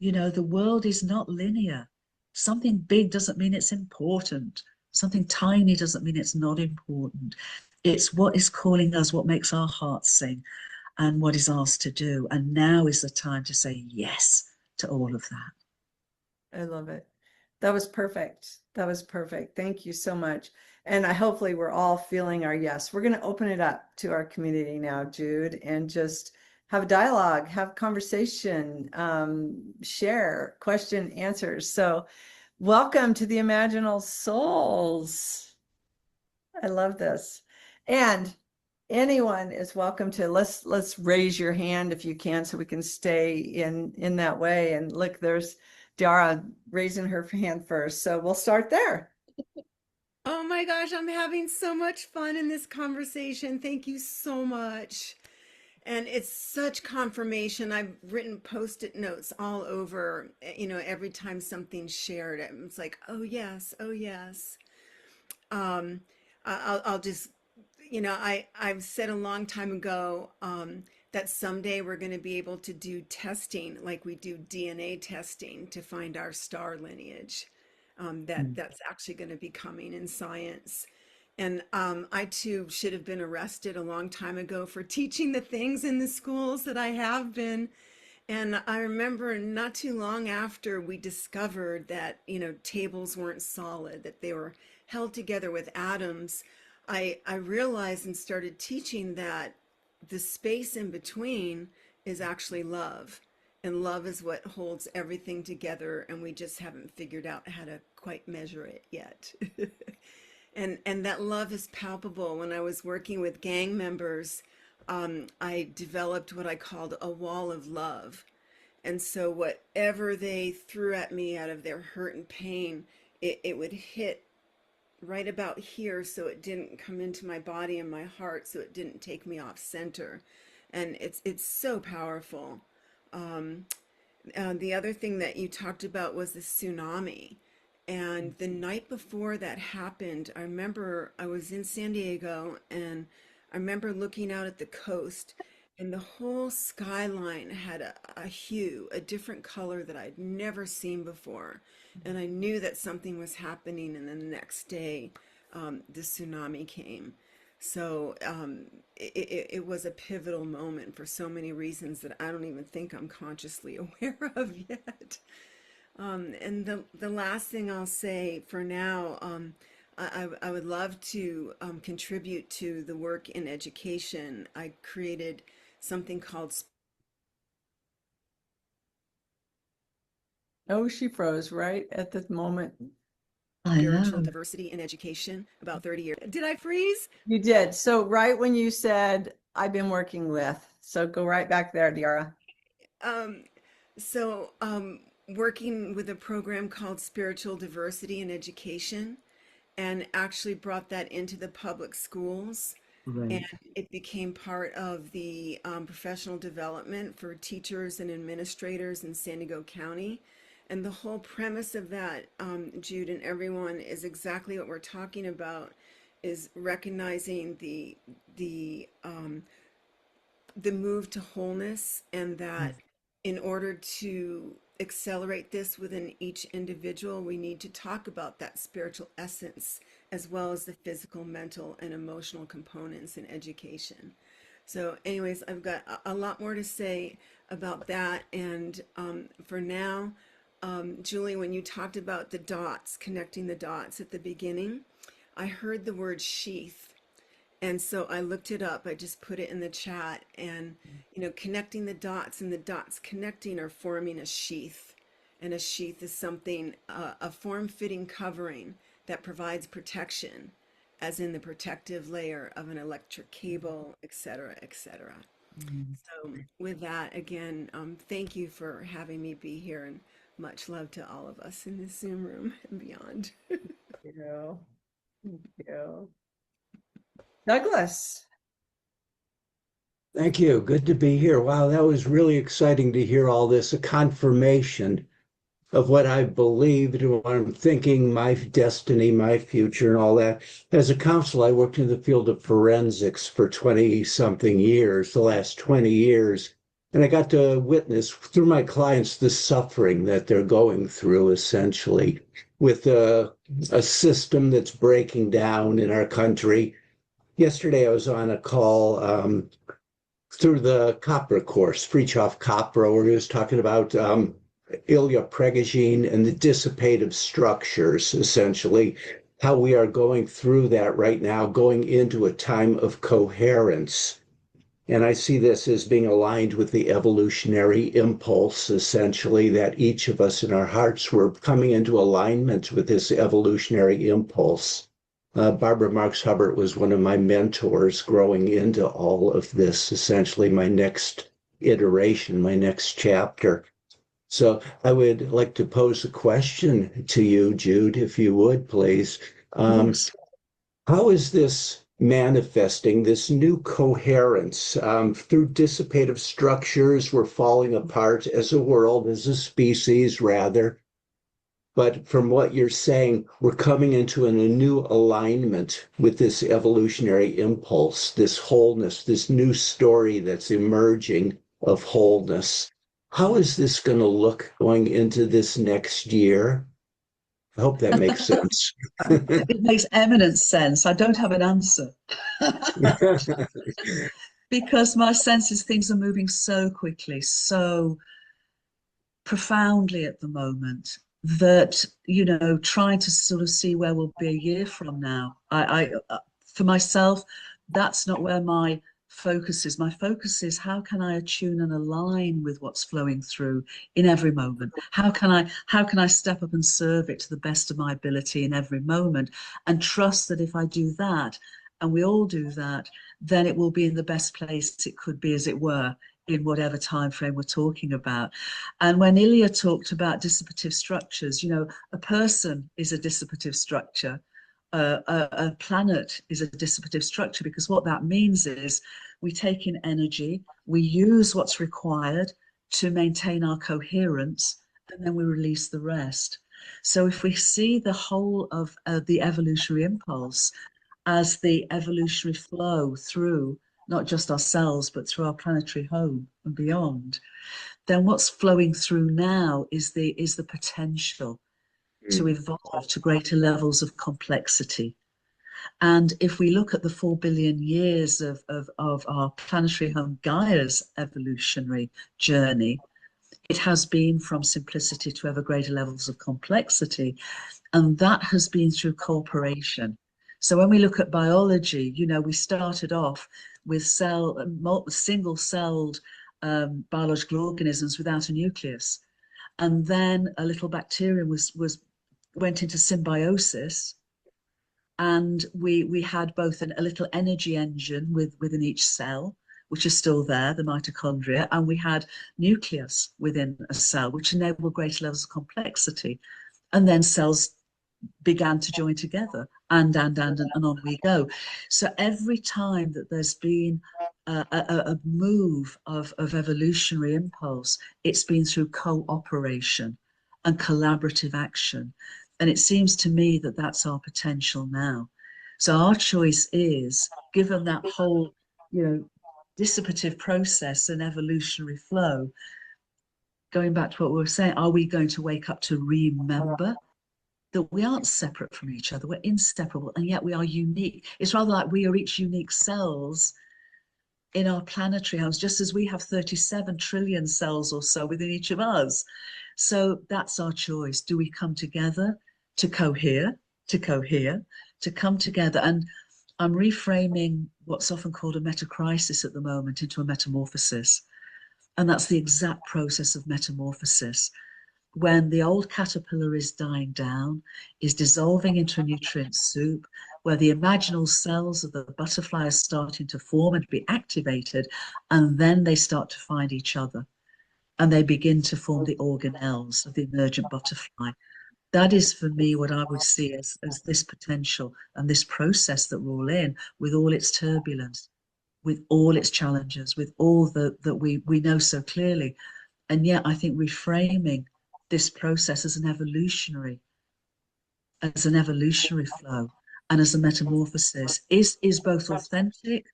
The world is not linear. Something big doesn't mean it's important. Something tiny doesn't mean it's not important. It's what is calling us, what makes our hearts sing, and what is ours to do. And now is the time to say yes to all of that. I love it. That was perfect. That was perfect. Thank you so much. And hopefully we're all feeling our yes. We're going to open it up to our community now, Jude, and just have a dialogue, have conversation, share question, answers. So welcome to the Imaginal Souls. I love this. And anyone is welcome to, let's raise your hand if you can, so we can stay in that way. And look, there's DeArah raising her hand first. So we'll start there. Oh my gosh, I'm having so much fun in this conversation. Thank you so much. And it's such confirmation. I've written Post-it notes all over, every time something's shared. It's like, oh yes, oh yes. I'll just, I've said a long time ago that someday we're going to be able to do testing like we do DNA testing to find our star lineage. That's actually going to be coming in science. And I too should have been arrested a long time ago for teaching the things in the schools that I have been. And I remember not too long after we discovered that, tables weren't solid, that they were held together with atoms, I realized and started teaching that the space in between is actually love. And love is what holds everything together, and we just haven't figured out how to quite measure it yet. And that love is palpable. When I was working with gang members, I developed what I called a wall of love. And so whatever they threw at me out of their hurt and pain, it would hit right about here, so it didn't come into my body and my heart, so it didn't take me off center. And it's so powerful. The other thing that you talked about was the tsunami. And the night before that happened, I remember I was in San Diego, and I remember looking out at the coast, and the whole skyline had a hue, a different color that I'd never seen before. And I knew that something was happening, and then the next day, the tsunami came. So it was a pivotal moment for so many reasons that I don't even think I'm consciously aware of yet. And the last thing I'll say for now, I would love to contribute to the work in education. I created something called Oh, she froze right at the moment. I Spiritual know. Diversity in Education, about 30 years. Did I freeze? You did. So right when you said, I've been working with, so go right back there, DeArah. Working with a program called Spiritual Diversity in Education, and actually brought that into the public schools. Right. And it became part of the professional development for teachers and administrators in San Diego County. And the whole premise of that, Jude and everyone, is exactly what we're talking about, is recognizing the move to wholeness, and that in order to accelerate this within each individual, we need to talk about that spiritual essence as well as the physical, mental, and emotional components in education. So anyways, I've got a lot more to say about that. And for now, Julie, when you talked about the dots, connecting the dots at the beginning, I heard the word sheath. And so I looked it up. I just put it in the chat, and, connecting the dots, and the dots connecting are forming a sheath. And a sheath is something, a form-fitting covering that provides protection, as in the protective layer of an electric cable, et cetera, et cetera. So with that, again, thank you for having me be here, and much love to all of us in this Zoom room and beyond. Thank you. Thank you. Douglas. Thank you. Good to be here. Wow, that was really exciting to hear all this, a confirmation of what I believed and what I'm thinking, my destiny, my future, and all that. As a counselor, I worked in the field of forensics for 20-something years, the last 20 years. And I got to witness through my clients the suffering that they're going through, essentially, with a system that's breaking down in our country. Yesterday, I was on a call through the copra course, Fritjof Capra, where he was talking about Ilya Prigogine and the dissipative structures, essentially, how we are going through that right now, going into a time of coherence. And I see this as being aligned with the evolutionary impulse, essentially, that each of us in our hearts were coming into alignment with this evolutionary impulse. Barbara Marx Hubbard was one of my mentors growing into all of this, essentially my next iteration, my next chapter. So I would like to pose a question to you, Jude, if you would, please. Yes. How is this manifesting, this new coherence through dissipative structures? We're falling apart as a world, as a species, rather. But from what you're saying, we're coming into a new alignment with this evolutionary impulse, this wholeness, this new story that's emerging of wholeness. How is this going to look going into this next year? I hope that makes sense. It makes eminent sense. I don't have an answer. Because my sense is things are moving so quickly, so profoundly at the moment, that, trying to sort of see where we'll be a year from now. I for myself, that's not where my focuses. My focus is how can I attune and align with what's flowing through in every moment? How can I step up and serve it to the best of my ability in every moment, and trust that if I do that, and we all do that, then it will be in the best place it could be, as it were, in whatever time frame we're talking about. And when Ilya talked about dissipative structures, you know, a person is a dissipative structure. A planet is a dissipative structure, because what that means is we take in energy, we use what's required to maintain our coherence, and then we release the rest. So if we see the whole of the evolutionary impulse as the evolutionary flow through not just ourselves, but through our planetary home and beyond, then what's flowing through now is the potential to evolve to greater levels of complexity. And if we look at the 4 billion years of our planetary home Gaia's evolutionary journey, it has been from simplicity to ever greater levels of complexity. And that has been through cooperation. So when we look at biology, you know, we started off with single-celled biological organisms without a nucleus. And then a little bacterium went into symbiosis, and we had both a little energy engine within each cell, which is still there, the mitochondria, and we had nucleus within a cell, which enabled greater levels of complexity. And then cells began to join together, and on we go. So every time that there's been a move of evolutionary impulse, it's been through cooperation and collaborative action. And it seems to me that that's our potential now. So our choice is, given that whole, you know, dissipative process and evolutionary flow, going back to what we were saying, are we going to wake up to remember that we aren't separate from each other, we're inseparable, and yet we are unique? It's rather like we are each unique cells in our planetary homes, just as we have 37 trillion cells or so within each of us. So that's our choice. Do we come together to cohere, to come together? And I'm reframing what's often called a metacrisis at the moment into a metamorphosis. And that's the exact process of metamorphosis. When the old caterpillar is dying down, is dissolving into a nutrient soup, where the imaginal cells of the butterfly are starting to form and be activated, and then they start to find each other, and they begin to form the organelles of the emergent butterfly. That is, for me, what I would see as this potential and this process that we're all in, with all its turbulence, with all its challenges, with all that we know so clearly. And yet I think reframing this process as an evolutionary flow and as a metamorphosis is both authentic,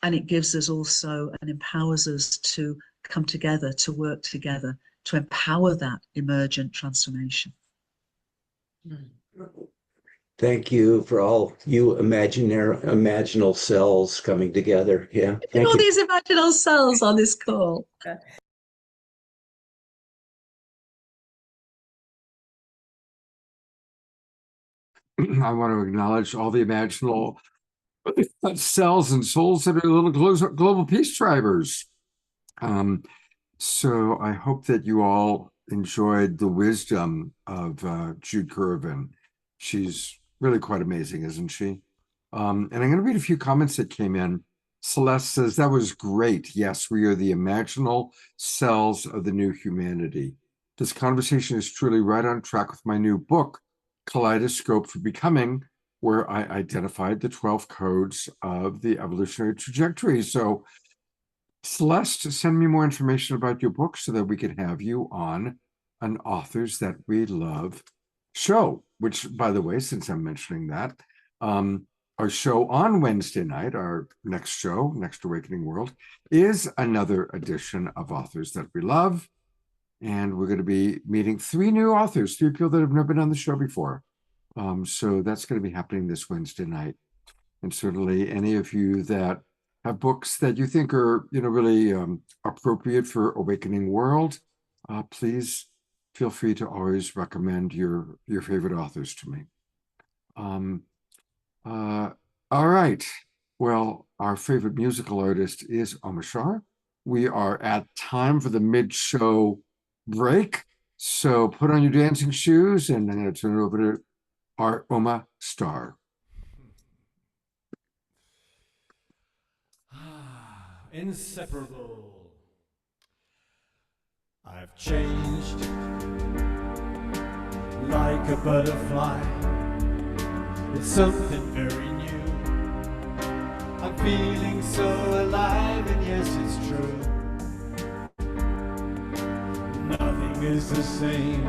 and it gives us also and empowers us to come together, to work together, to empower that emergent transformation. Thank you for all you imaginal cells coming together. Yeah, thank All you. these imaginal cells on this call. I want to acknowledge all the imaginal cells and souls that are little global peace drivers. So I hope that you all enjoyed the wisdom of Jude Currivan. She's really quite amazing, isn't she? And I'm going to read a few comments that came in. Celeste says, that was great. Yes, we are the imaginal cells of the new humanity. This conversation is truly right on track with my new book, Kaleidoscope for Becoming, where I identified the 12 codes of the evolutionary trajectory. So Celeste, send me more information about your book so that we can have you on an Authors That We Love show, which, by the way, since I'm mentioning that, our show on Wednesday night, our next show, Next Awakening World, is another edition of Authors That We Love. And we're going to be meeting 3 new authors, 3 people that have never been on the show before. So that's going to be happening this Wednesday night. And certainly any of you that have books that you think are, really appropriate for Awakening World, please feel free to always recommend your favorite authors to me. All right. Well, our favorite musical artist is Omashar. We are at time for the mid-show break. So put on your dancing shoes, and I'm going to turn it over to our Omashar. Inseparable. I've changed like a butterfly. It's something very new. I'm feeling so alive, and yes, it's true. Nothing is the same.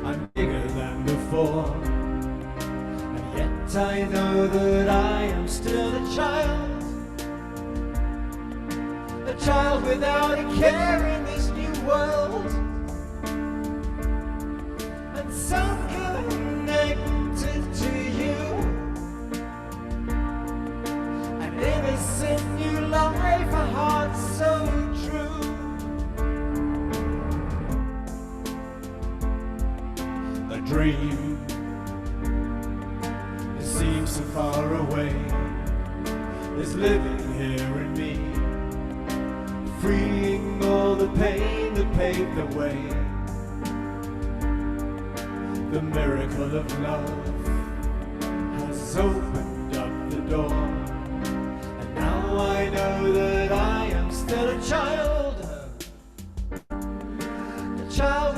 I'm bigger than before, and yet I know that I am still a child. A child without a care in this new world, and so connected to you. An innocent new life, a heart so true. A dream, it seems so far away, is living here in me, freeing all the pain that paved the way. The miracle of love has opened up the door, and now I know that I am still a child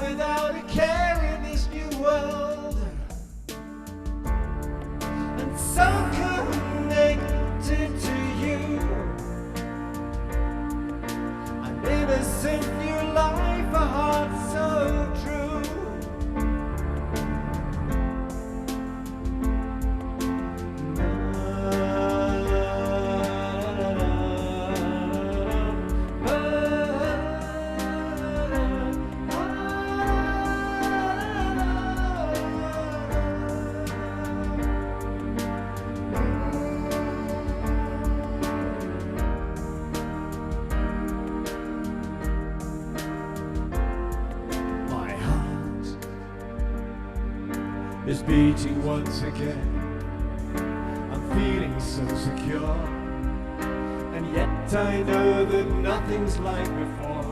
without a care in this new world, and so connected to you. Innocent new life, a heart so true. Is beating once again. I'm feeling so secure, and yet I know that nothing's like before.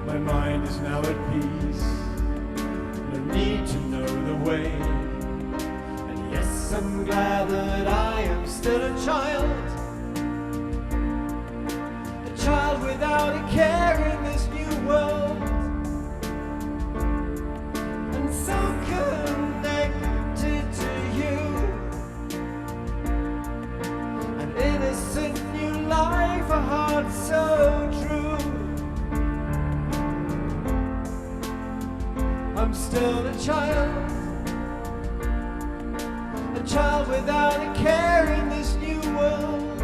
My mind is now at peace, no need to know the way, and yes, I'm glad that I am still a child without a care in this new world. So connected to you, an innocent new life, a heart so true. I'm still a child without a care in this new world,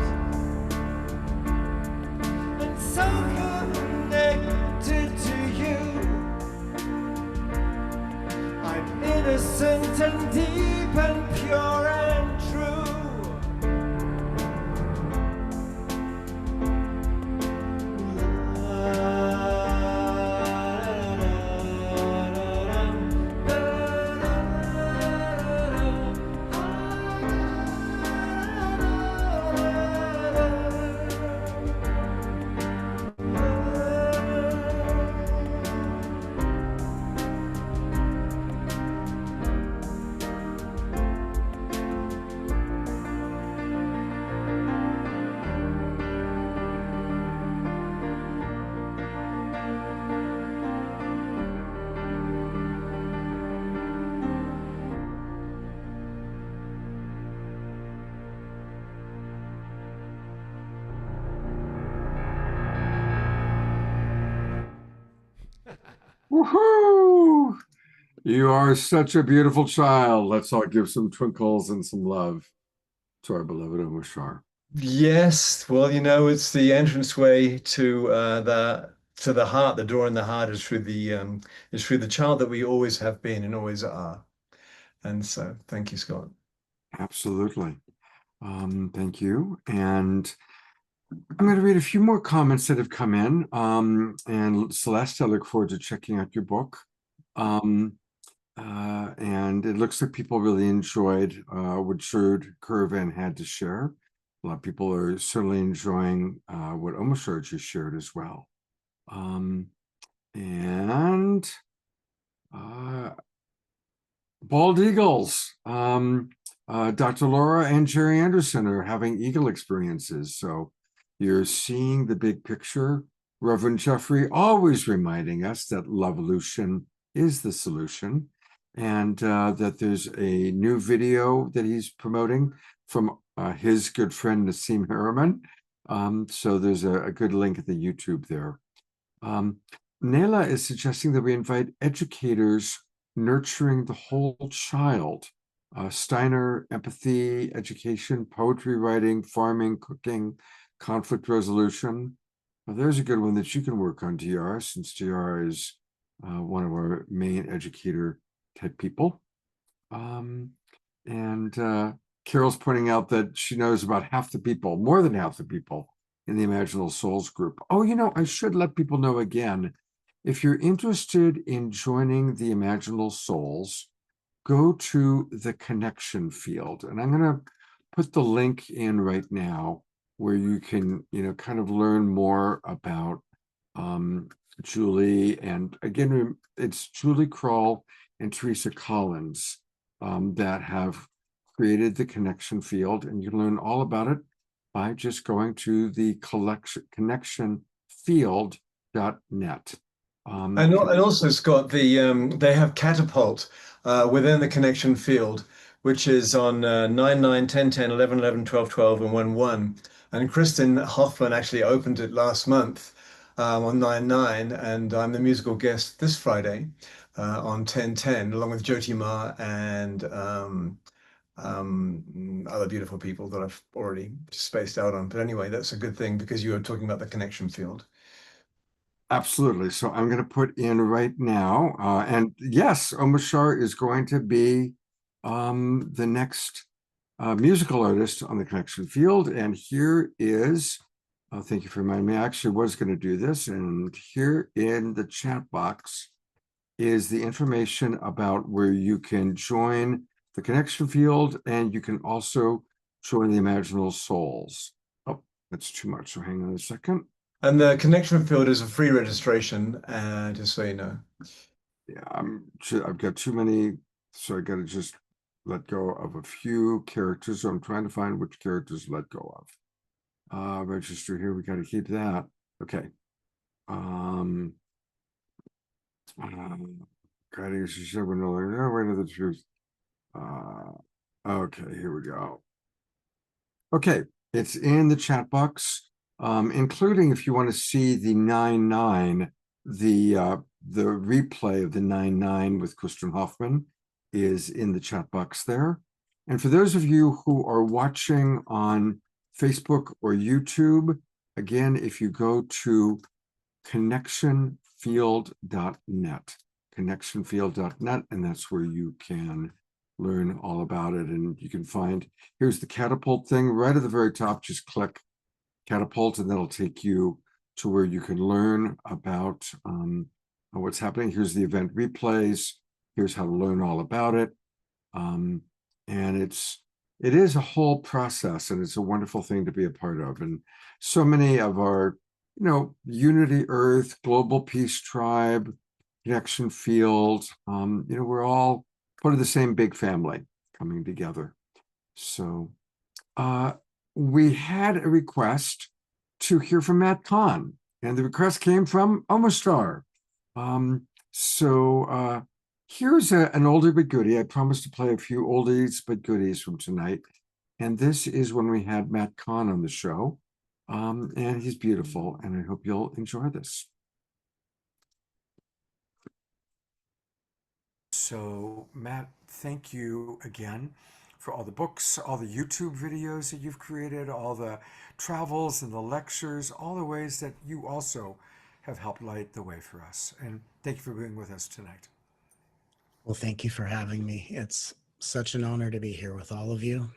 and so connected to you. Innocent and deep and pure and true. Woohoo! You are such a beautiful child. Let's all give some twinkles and some love to our beloved Omashar. Yes, well, you know, it's the entranceway to the heart. The door in the heart is through the child that we always have been and always are. And so, thank you, Scott. Absolutely. Thank you. And I'm going to read a few more comments that have come in. And Celeste, I look forward to checking out your book. And it looks like people really enjoyed what Jude Currivan had to share. A lot of people are certainly enjoying what Omashar just shared as well. And bald eagles. Dr. Laura and Jerry Anderson are having eagle experiences. So you're seeing the big picture. Reverend Jeffrey always reminding us that Lovolution is the solution, and that there's a new video that he's promoting from his good friend Nassim Harriman. So there's a good link at the YouTube there. Nayla is suggesting that we invite educators nurturing the whole child. Steiner, empathy, education, poetry writing, farming, cooking, conflict resolution. There's a good one that you can work on, DeArah, since DeArah is one of our main educator type people. Carol's pointing out that she knows about half the people, more than half the people in the Imaginal Souls group. Oh, you know, I should let people know again, if you're interested in joining the Imaginal Souls, go to the connection field. And I'm going to put the link in right now where you can, you know, kind of learn more about Julie. And again, it's Julie Kroll and Teresa Collins that have created the connection field. And you can learn all about it by just going to the connectionfield.net. And also, Scott, they have Catapult within the connection field, which is on 9, 9, 10, 10, 11, 11, 12, 12, and 1, 1. And Kristen Hoffman actually opened it last month on 9, 9, and I'm the musical guest this Friday on 10, 10, along with Jyoti Ma and other beautiful people that I've already spaced out on. But anyway, that's a good thing because you were talking about the connection field. Absolutely. So I'm going to put in right now, and yes, Omashar is going to be the next musical artist on the connection field. And here is, thank you for reminding me, I actually was going to do this. And here in the chat box is the information about where you can join the connection field, and you can also join the Imaginal Souls. Oh, that's too much. So hang on a second. And the connection field is a free registration, just so you know. Yeah, I've got too many, so I got to just let go of a few characters. So I'm trying to find which characters to let go of. Register here, we got to keep that. Okay. Guiding she said we're no longer way to the truth. Okay, here we go. Okay, it's in the chat box, including if you want to see the 9-9, the replay of the 9-9 with Kristen Hoffman is in the chat box there. And for those of you who are watching on Facebook or YouTube, again, if you go to connectionfield.net, and that's where you can learn all about it. And you can find, here's the catapult thing right at the very top. Just click catapult and that'll take you to where you can learn about what's happening. Here's the event replays. Here's how to learn all about it. And it is a whole process, and it's a wonderful thing to be a part of. And so many of our, you know, Unity Earth, Global Peace Tribe, Connection Field, you know, we're all part of the same big family coming together. So we had a request to hear from MATT KAHN, and the request came from Omashar. Here's an oldie but goodie. I promised to play a few oldies but goodies from tonight. And this is when we had MATT KAHN on the show. And he's beautiful, and I hope you'll enjoy this. So, Matt, thank you again for all the books, all the YouTube videos that you've created, all the travels and the lectures, all the ways that you also have helped light the way for us. And thank you for being with us tonight. Well, thank you for having me. It's such an honor to be here with all of you.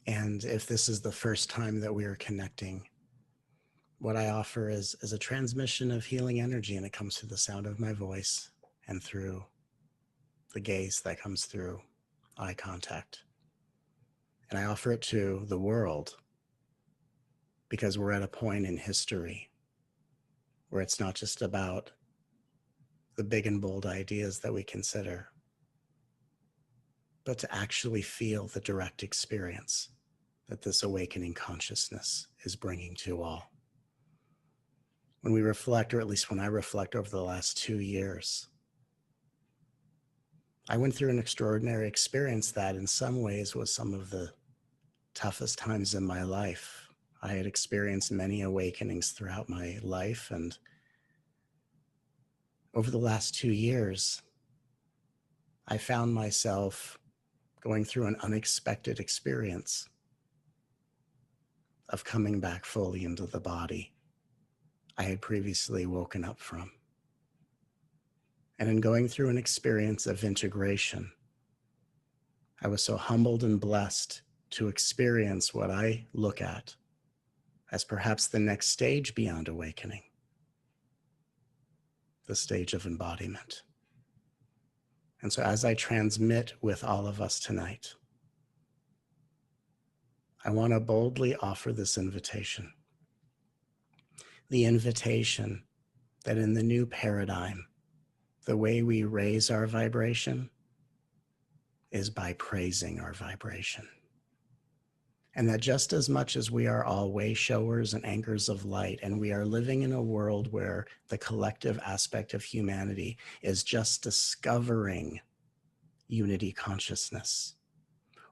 And if this is the first time that we are connecting, what I offer is a transmission of healing energy, and it comes through the sound of my voice and through the gaze that comes through eye contact. And I offer it to the world because we're at a point in history where it's not just about the big and bold ideas that we consider, but to actually feel the direct experience that this awakening consciousness is bringing to all. When we reflect, or at least when I reflect over the last 2 years, I went through an extraordinary experience that in some ways was some of the toughest times in my life. I had experienced many awakenings throughout my life, and over the last 2 years, I found myself going through an unexpected experience of coming back fully into the body I had previously woken up from. And in going through an experience of integration, I was so humbled and blessed to experience what I look at as perhaps the next stage beyond awakening, the stage of embodiment. And so as I transmit with all of us tonight, I want to boldly offer this invitation. The invitation that in the new paradigm, the way we raise our vibration is by praising our vibration. And that just as much as we are all way showers and anchors of light, and we are living in a world where the collective aspect of humanity is just discovering unity consciousness,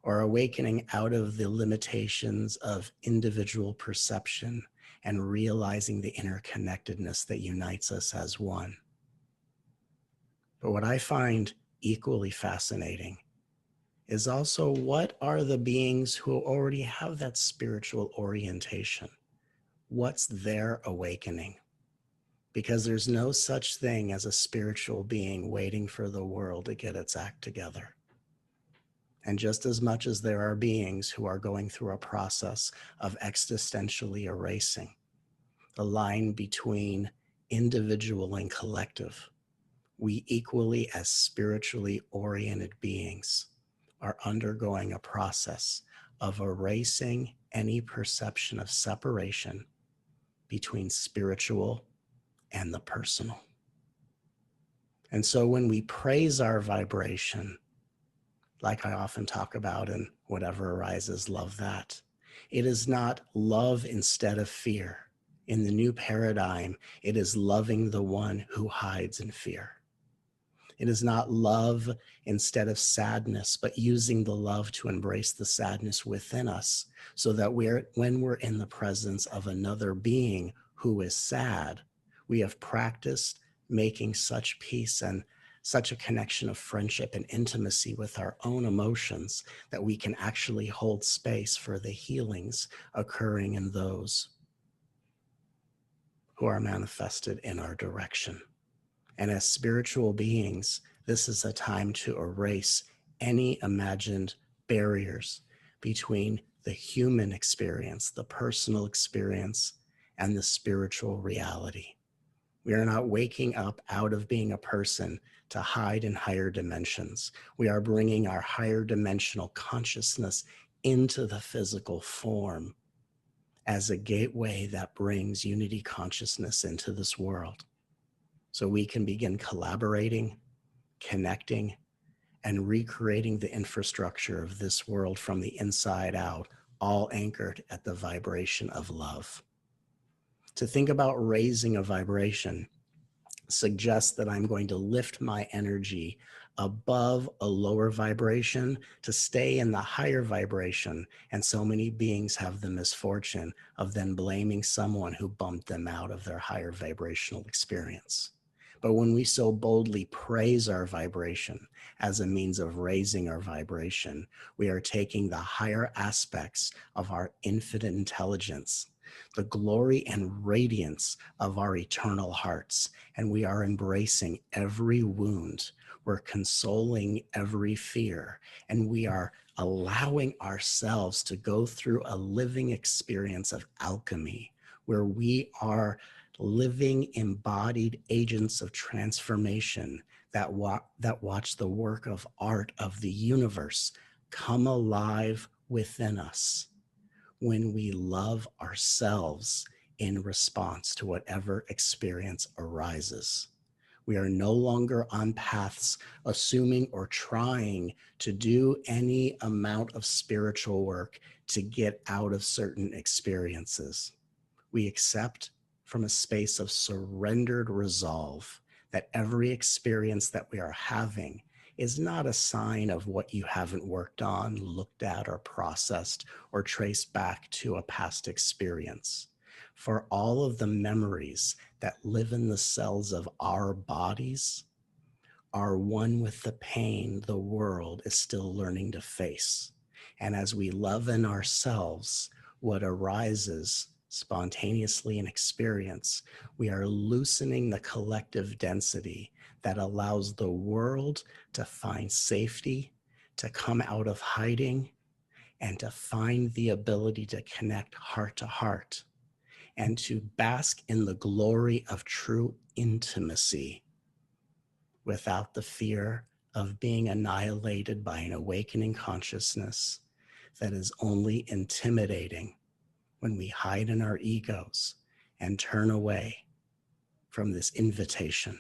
or awakening out of the limitations of individual perception and realizing the interconnectedness that unites us as one. But what I find equally fascinating is also what are the beings who already have that spiritual orientation? What's their awakening? Because there's no such thing as a spiritual being waiting for the world to get its act together. And just as much as there are beings who are going through a process of existentially erasing the line between individual and collective, we equally as spiritually oriented beings are undergoing a process of erasing any perception of separation between spiritual and the personal. And so when we praise our vibration, like I often talk about in Whatever Arises, Love That, it is not love instead of fear. In the new paradigm, it is loving the one who hides in fear. It is not love instead of sadness, but using the love to embrace the sadness within us so that when we're in the presence of another being who is sad, we have practiced making such peace and such a connection of friendship and intimacy with our own emotions that we can actually hold space for the healings occurring in those who are manifested in our direction. And as spiritual beings, this is a time to erase any imagined barriers between the human experience, the personal experience, and the spiritual reality. We are not waking up out of being a person to hide in higher dimensions. We are bringing our higher dimensional consciousness into the physical form as a gateway that brings unity consciousness into this world. So we can begin collaborating, connecting, and recreating the infrastructure of this world from the inside out, all anchored at the vibration of love. To think about raising a vibration suggests that I'm going to lift my energy above a lower vibration to stay in the higher vibration. And so many beings have the misfortune of then blaming someone who bumped them out of their higher vibrational experience. But when we so boldly praise our vibration as a means of raising our vibration, we are taking the higher aspects of our infinite intelligence, the glory and radiance of our eternal hearts, and we are embracing every wound. We're consoling every fear, and we are allowing ourselves to go through a living experience of alchemy, where we are living embodied agents of transformation that watch the work of art of the universe come alive within us when we love ourselves in response to whatever experience arises. We are no longer on paths assuming or trying to do any amount of spiritual work to get out of certain experiences. We accept from a space of surrendered resolve that every experience that we are having is not a sign of what you haven't worked on, looked at, or processed, or traced back to a past experience. For all of the memories that live in the cells of our bodies are one with the pain the world is still learning to face. And as we love in ourselves what arises spontaneously in experience, we are loosening the collective density that allows the world to find safety, to come out of hiding, and to find the ability to connect heart to heart, and to bask in the glory of true intimacy without the fear of being annihilated by an awakening consciousness that is only intimidating when we hide in our egos and turn away from this invitation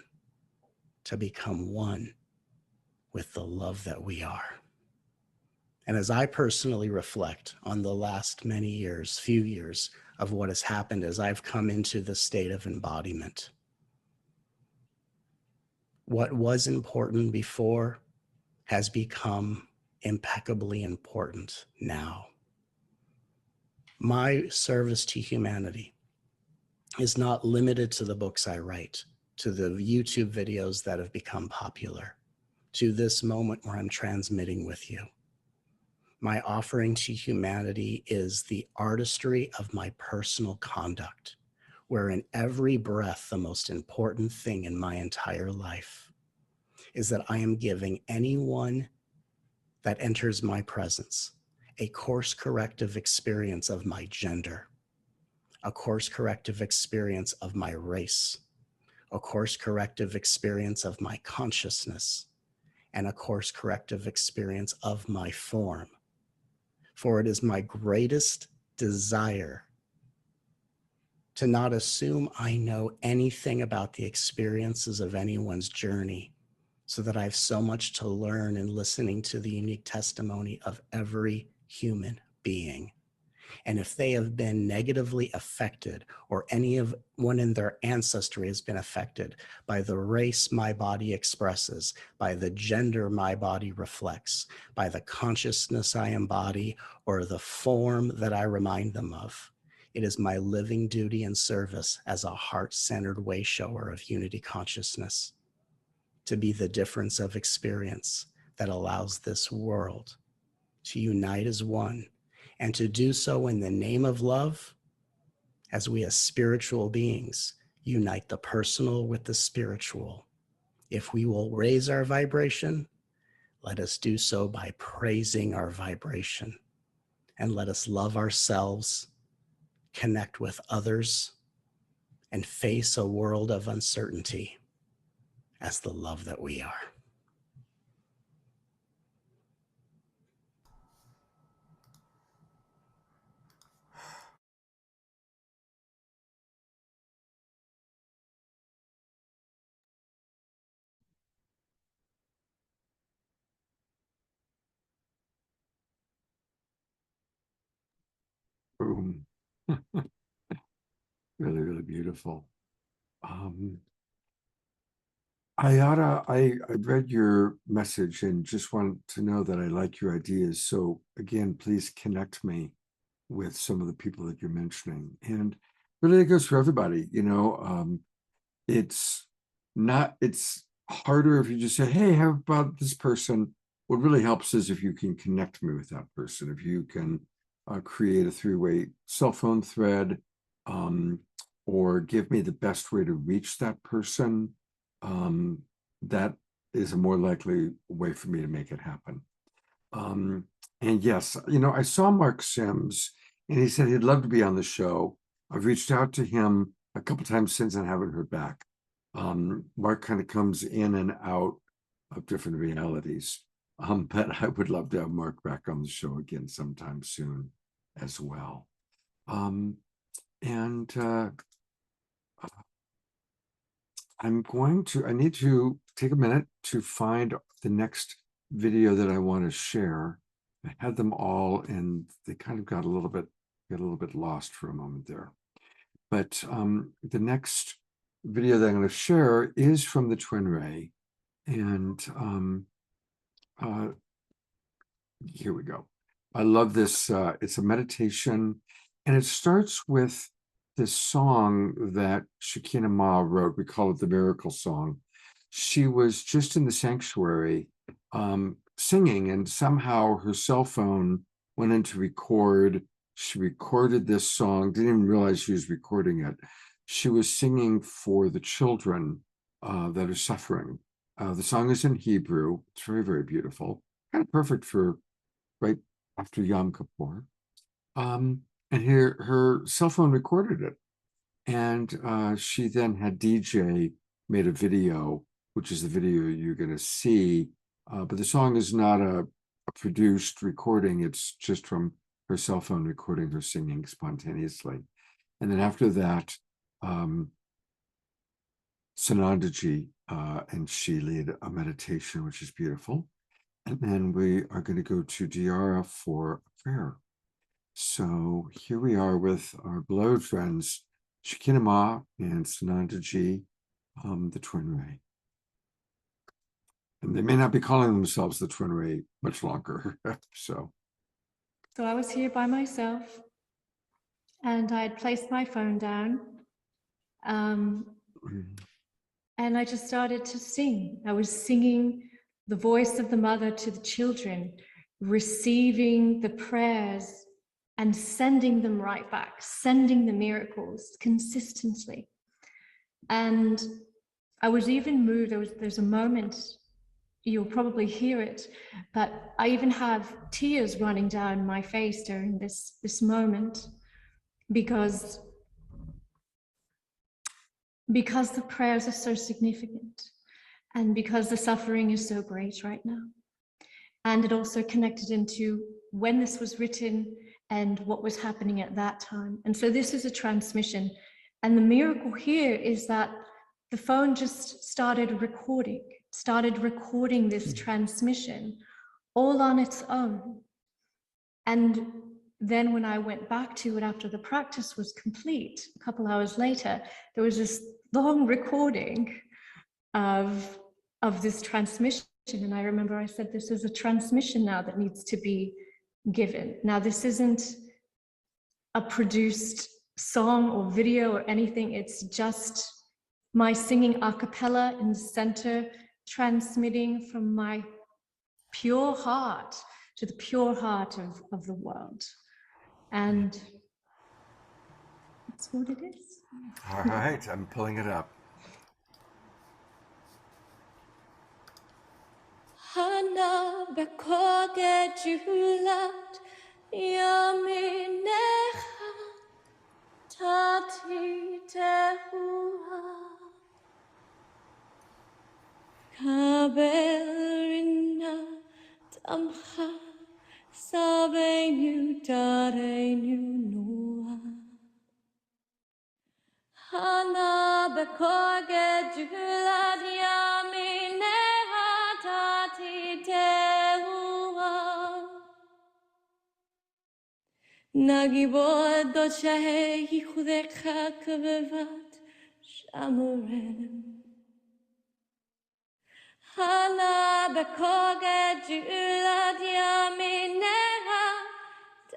to become one with the love that we are. And as I personally reflect on the last few years of what has happened as I've come into the state of embodiment, what was important before has become impeccably important now. My service to humanity is not limited to the books I write, to the YouTube videos that have become popular, to this moment where I'm transmitting with you. My offering to humanity is the artistry of my personal conduct, where in every breath, the most important thing in my entire life is that I am giving anyone that enters my presence a course corrective experience of my gender, a course corrective experience of my race, a course corrective experience of my consciousness, and a course corrective experience of my form. For it is my greatest desire to not assume I know anything about the experiences of anyone's journey, so that I have so much to learn in listening to the unique testimony of every human being. And if they have been negatively affected, or anyone in their ancestry has been affected by the race my body expresses, by the gender my body reflects, by the consciousness I embody, or the form that I remind them of, it is my living duty and service as a heart-centered way shower of unity consciousness to be the difference of experience that allows this world to unite as one, and to do so in the name of love, as we as spiritual beings unite the personal with the spiritual. If we will raise our vibration, let us do so by praising our vibration, and let us love ourselves, connect with others, and face a world of uncertainty as the love that we are. Boom. Really, really beautiful. Ayada, I read your message and just want to know that I like your ideas. So again, please connect me with some of the people that you're mentioning. And really it goes for everybody, it's harder if you just say, hey, how about this person? What really helps is if you can connect me with that person, if you can create a three-way cell phone thread, or give me the best way to reach that person, that is a more likely way for me to make it happen. And yes, I saw Mark Sims and he said he'd love to be on the show. I've reached out to him a couple times since and haven't heard back. Mark kind of comes in and out of different realities. But I would love to have Mark back on the show again sometime soon as well. I need to take a minute to find the next video that I want to share. I had them all and they kind of got a little bit lost for a moment there. But the next video that I'm going to share is from the TwinRay. And here we go. I love this. It's a meditation, and it starts with this song that Shekinah Ma wrote. We call it the Miracle Song. She was just in the sanctuary singing, and somehow her cell phone went in to record. She recorded this song, didn't even realize she was recording it. She was singing for the children that are suffering. The song is in Hebrew. It's very, very beautiful. Kind of perfect for right after Yom Kippur. And her cell phone recorded it. And she then had DJ made a video, which is the video you're going to see. But the song is not a produced recording. It's just from her cell phone recording her singing spontaneously. And then after that, Sanandaji and she lead a meditation, which is beautiful. And then we are going to go to DeArah for a prayer. So here we are with our beloved friends, Shekinah Ma and Sanandaji, the TwinRay. And they may not be calling themselves the TwinRay much longer. So I was here by myself and I had placed my phone down. And I just started to sing. I was singing the voice of the mother to the children, receiving the prayers and sending them right back, sending the miracles consistently. And I was even moved. There's a moment, you'll probably hear it, but I even have tears running down my face during this moment because the prayers are so significant and because the suffering is so great right now. And it also connected into when this was written and what was happening at that time. And so this is a transmission. And the miracle here is that the phone just started recording this transmission all on its own. And then when I went back to it after the practice was complete, a couple hours later, there was this long recording of this transmission. And I remember I said, this is a transmission now that needs to be given. Now, this isn't a produced song or video or anything. It's just my singing a cappella in the center, transmitting from my pure heart to the pure heart of the world. And that's what it is. all right, I'm pulling it up. Hana bekoge julat yaminecha tati tehua kaberina tamcha sabenu darenu noa Hana bekoge julat yaminecha tati tehua Nagibod do shahi khudecha kvevat shamurem Hana bekoge julat yaminecha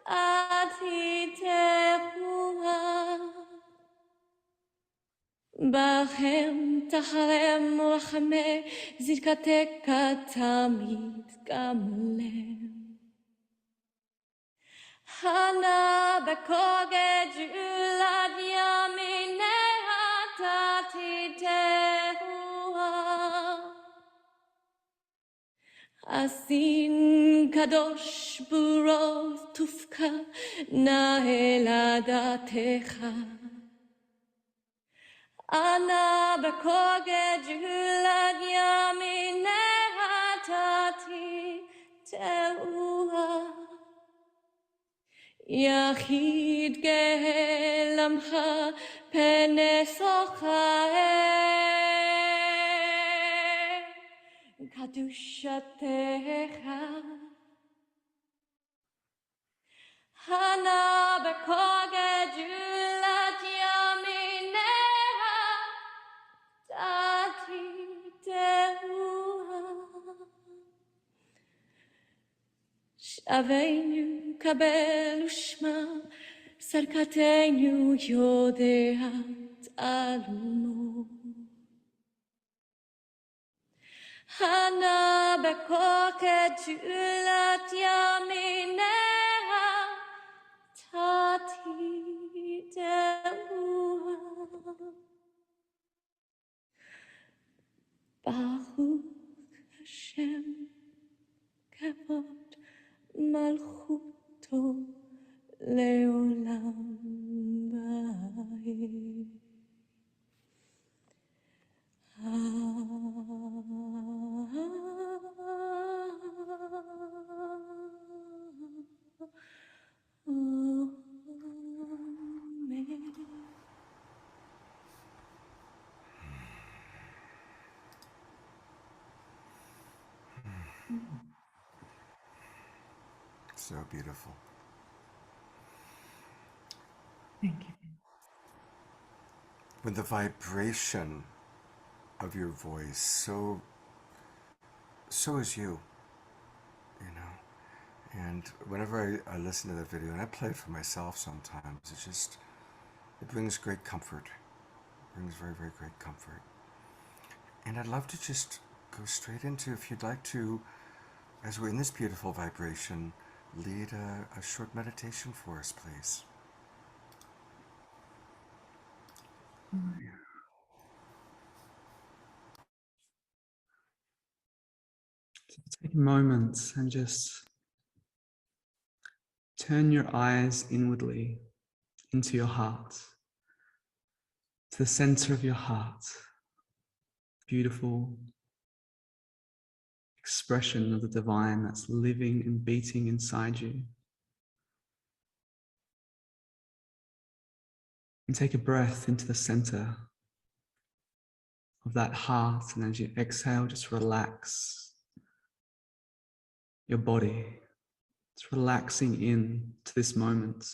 tati tehua Bachem tacharem rachame zirkateka tamid gamlem Hana bekoge julat yaminecha tati tehua Asin kadosh burov tufka na'eladatecha Ana bekoge julad yamine hatati teua. Yachid gelamcha penesochae kadushatecha. Hana bekoge julat yamineha tati teua. Shaveinu kabel ushma sarkateinu yodeat alumo. Hana bekoge julat yamineha tati teua. Baruch Hashem kavod malchuto leolam ba'ed. Amen. So beautiful. Thank you. With the vibration of your voice, so is you, you know. And whenever I listen to that video, and I play it for myself sometimes, it brings great comfort. It brings very, very great comfort. And I'd love to just go straight into, if you'd like to, as we're in this beautiful vibration, lead a short meditation for us, please. Take a moment and just turn your eyes inwardly into your heart, to the center of your heart. Beautiful expression of the divine that's living and beating inside you. And take a breath into the center of that heart, and as you exhale, just relax your body. It's relaxing in to this moment,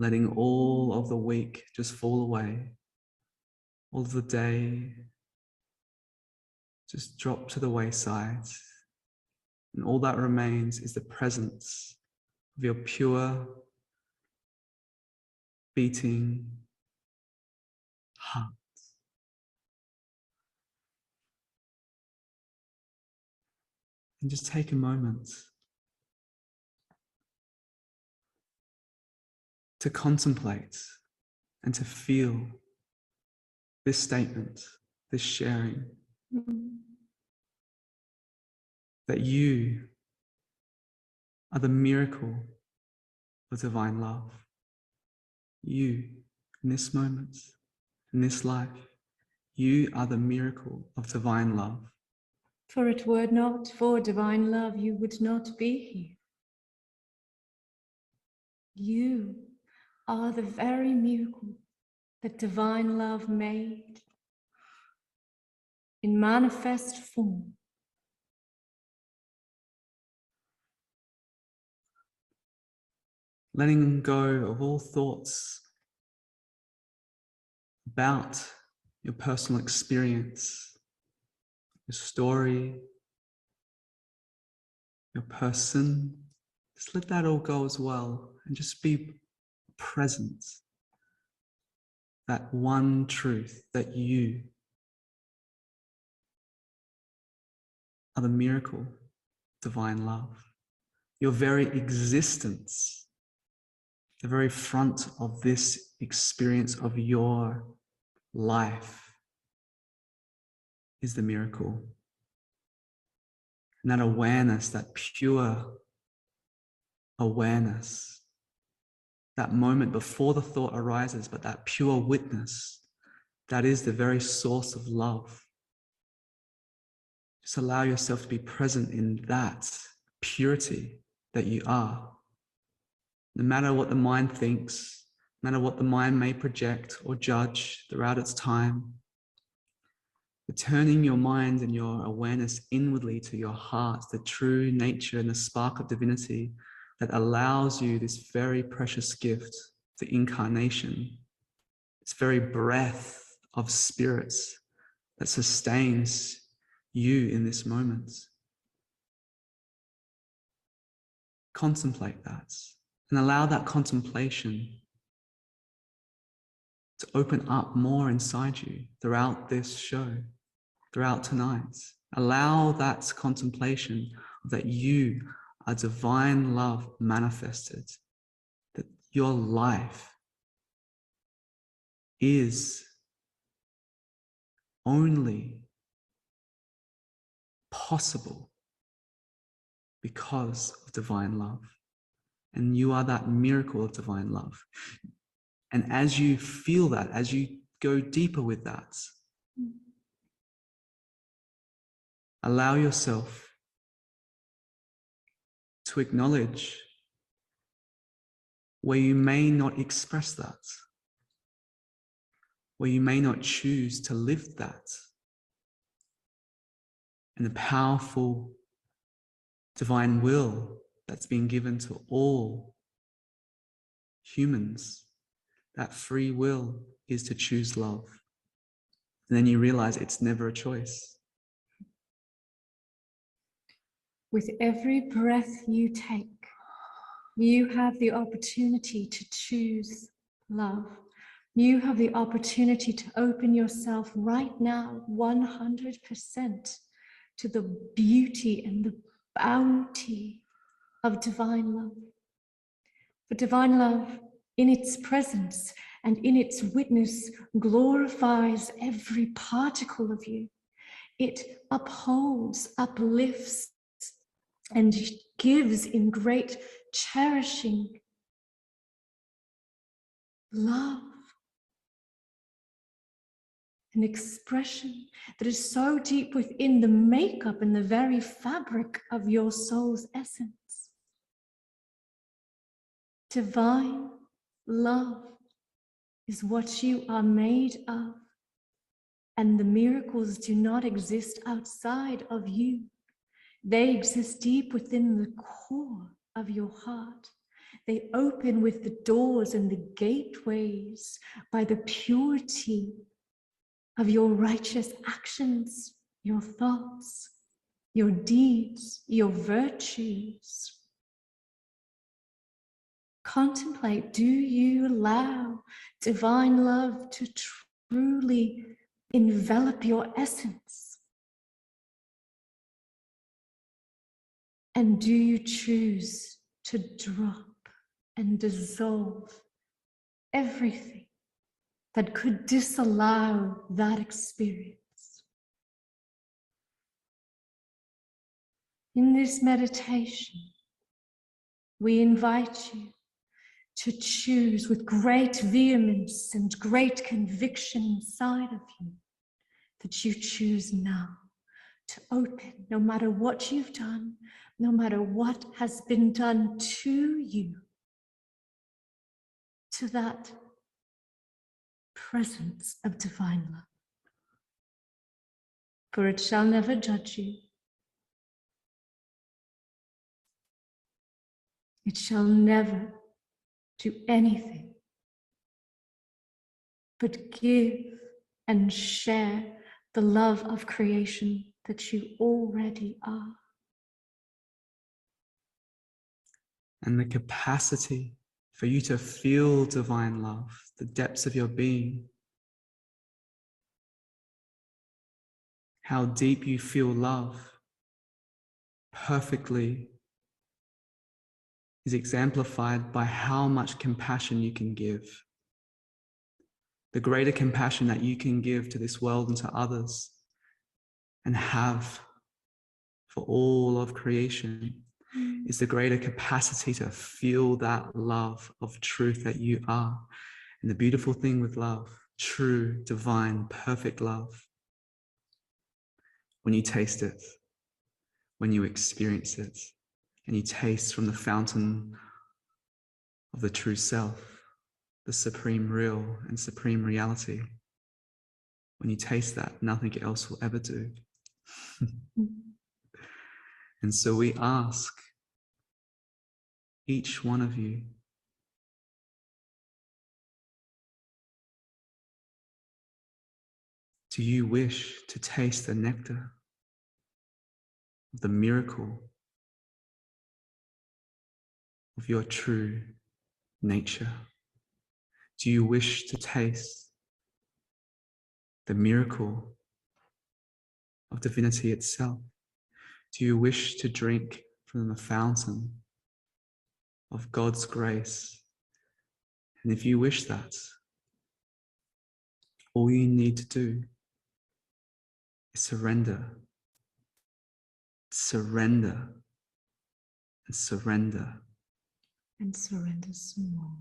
letting all of the week just fall away, all of the day just drop to the wayside, and all that remains is the presence of your pure, beating heart. And just take a moment to contemplate and to feel this statement, this sharing, that you are the miracle of divine love. You, in this moment, in this life, you are the miracle of divine love. For it were not for divine love, you would not be here. You are the very miracle that divine love made in manifest form. Letting go of all thoughts about your personal experience, your story, your person. Just let that all go as well, and just be present. That one truth, that you are the miracle, divine love. Your very existence, the very front of this experience of your life is the miracle. And that awareness, that pure awareness, that moment before the thought arises, but that pure witness that is the very source of love. Just allow yourself to be present in that purity that you are. No matter what the mind thinks, no matter what the mind may project or judge throughout its time, turning your mind and your awareness inwardly to your heart, the true nature and the spark of divinity that allows you this very precious gift, the incarnation, this very breath of spirits that sustains you in this moment. Contemplate that and allow that contemplation to open up more inside you throughout this show, throughout tonight. Allow that contemplation that you are divine love manifested, that your life is only possible because of divine love. And you are that miracle of divine love. And as you feel that, as you go deeper with that, allow yourself to acknowledge where you may not express that, where you may not choose to live that, and the powerful divine will that's been given to all humans. That free will is to choose love. And then you realize it's never a choice. With every breath you take, you have the opportunity to choose love. You have the opportunity to open yourself right now 100% to the beauty and the bounty of divine love. For divine love, in its presence and in its witness, glorifies every particle of you. It upholds, uplifts, and gives in great cherishing love. An expression that is so deep within the makeup and the very fabric of your soul's essence. Divine love is what you are made of, and the miracles do not exist outside of you. They exist deep within the core of your heart. They open with the doors and the gateways by the purity of your righteous actions, your thoughts, your deeds, your virtues. Contemplate, do you allow divine love to truly envelop your essence? And do you choose to drop and dissolve everything that could disallow that experience? In this meditation, we invite you to choose with great vehemence and great conviction inside of you that you choose now to open, no matter what you've done, no matter what has been done to you, to that presence of divine love. For it shall never judge you. It shall never do anything but give and share the love of creation that you already are. And the capacity for you to feel divine love, the depths of your being, how deep you feel love perfectly is exemplified by how much compassion you can give. The greater compassion that you can give to this world and to others and have for all of creation is the greater capacity to feel that love of truth that you are. And the beautiful thing with love true, divine, perfect love. When you taste it, when you experience it, and you taste from the fountain of the true self, the supreme real and supreme reality, when you taste that, nothing else will ever do. And so we ask each one of you, do you wish to taste the nectar of the miracle of your true nature? Do you wish to taste the miracle of divinity itself? Do you wish to drink from the fountain of God's grace? And if you wish that, all you need to do is surrender, surrender, and surrender. And surrender some more.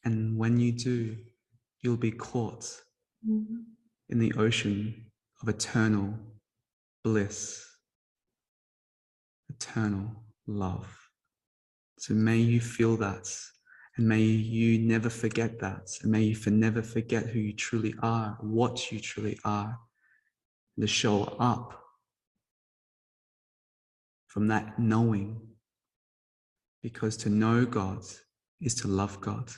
And when you do, you'll be caught in the ocean of eternal bliss, eternal love. So may you feel that, and may you never forget that, and may you never forget who you truly are, what you truly are, and to show up from that knowing, because to know God is to love God,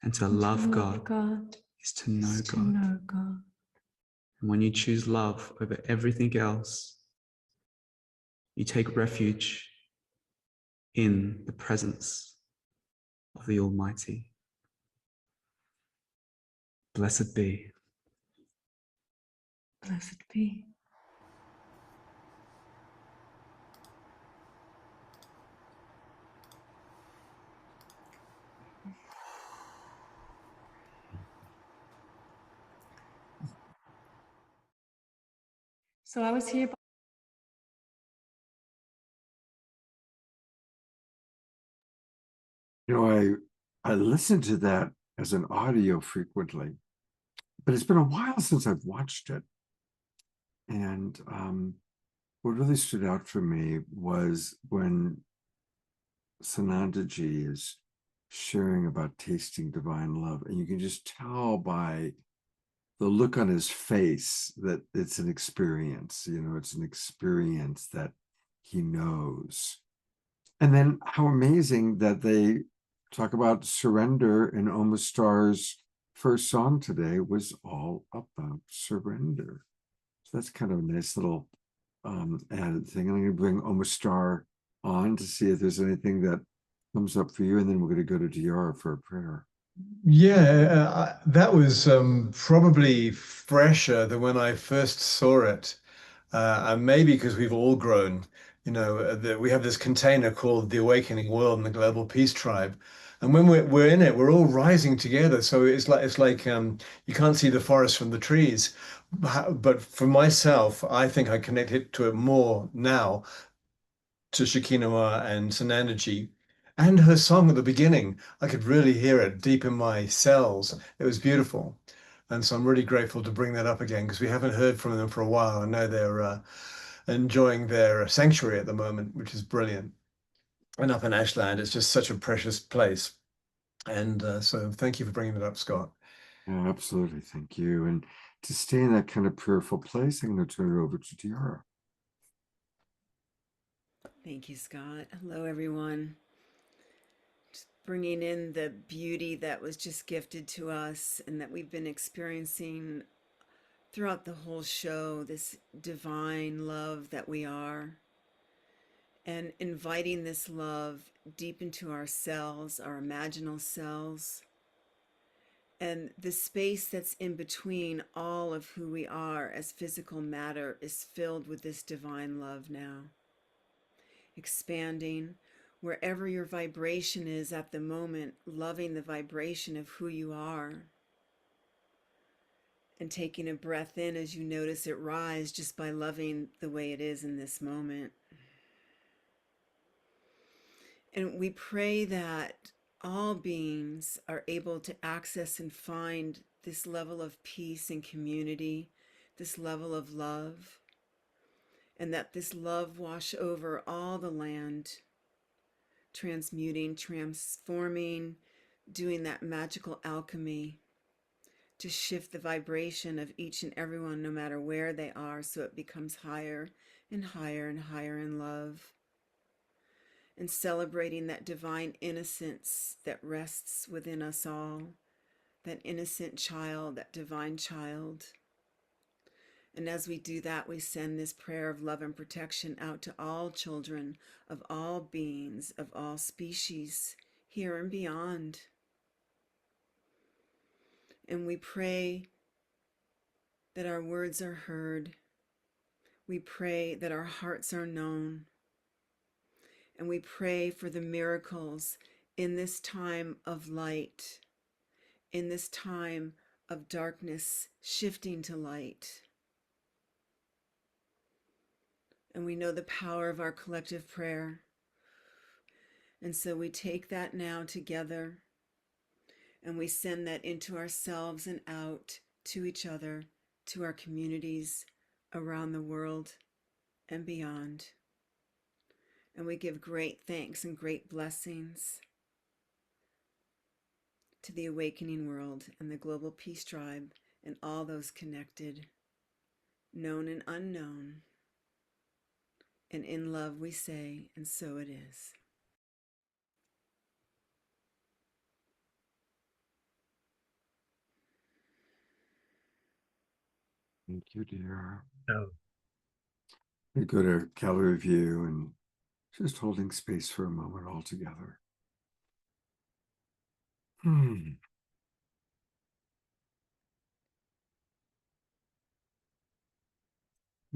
and to love God is to know God. And when you choose love over everything else, you take refuge in the presence of the Almighty. Blessed be. Blessed be. So I was here. You know, I listen to that as an audio frequently, but it's been a while since I've watched it. And what really stood out for me was when Sanandaji is sharing about tasting divine love, and you can just tell by the look on his face that it's an experience, you know, it's an experience that he knows. And then how amazing that they talk about surrender, and Omastar's first song today was all about surrender. So that's kind of a nice little added thing. And I'm going to bring Omastar on to see if there's anything that comes up for you, and then we're going to go to DeArah for a prayer. Yeah, that was probably fresher than when I first saw it. And maybe because we've all grown, you know, we have this container called the Awakening World and the Global Peace Tribe. And when we're in it, we're all rising together. So it's like you can't see the forest from the trees. But for myself, I think I connect to it more now, to Shakinawa and Sanandaji. And her song at the beginning, I could really hear it deep in my cells. It was beautiful. And so I'm really grateful to bring that up again, because we haven't heard from them for a while. I know they're enjoying their sanctuary at the moment, which is brilliant. And up in Ashland, it's just such a precious place. And so thank you for bringing it up, Scott. Yeah, absolutely. Thank you. And to stay in that kind of prayerful place, I'm going to turn it over to DeArah. Thank you, Scott. Hello, everyone. Just bringing in the beauty that was just gifted to us and that we've been experiencing throughout the whole show, this divine love that we are, and inviting this love deep into our cells, our imaginal cells, and the space that's in between all of who we are as physical matter is filled with this divine love now. Expanding wherever your vibration is at the moment, loving the vibration of who you are. And taking a breath in as you notice it rise, just by loving the way it is in this moment. And we pray that all beings are able to access and find this level of peace and community, this level of love, and that this love wash over all the land, transmuting, transforming, doing that magical alchemy to shift the vibration of each and everyone, no matter where they are, so it becomes higher and higher and higher in love. And celebrating that divine innocence that rests within us all, that innocent child, that divine child. And as we do that, we send this prayer of love and protection out to all children of all beings, of all species, here and beyond. And we pray that our words are heard. We pray that our hearts are known. And we pray for the miracles in this time of light, in this time of darkness shifting to light. And we know the power of our collective prayer. And so we take that now together and we send that into ourselves and out to each other, to our communities around the world and beyond. And we give great thanks and great blessings to the awakening world and the global peace tribe and all those connected, known and unknown. And in love we say, and so it is. Thank you, dear. Oh. We go to gallery view and just holding space for a moment all together. And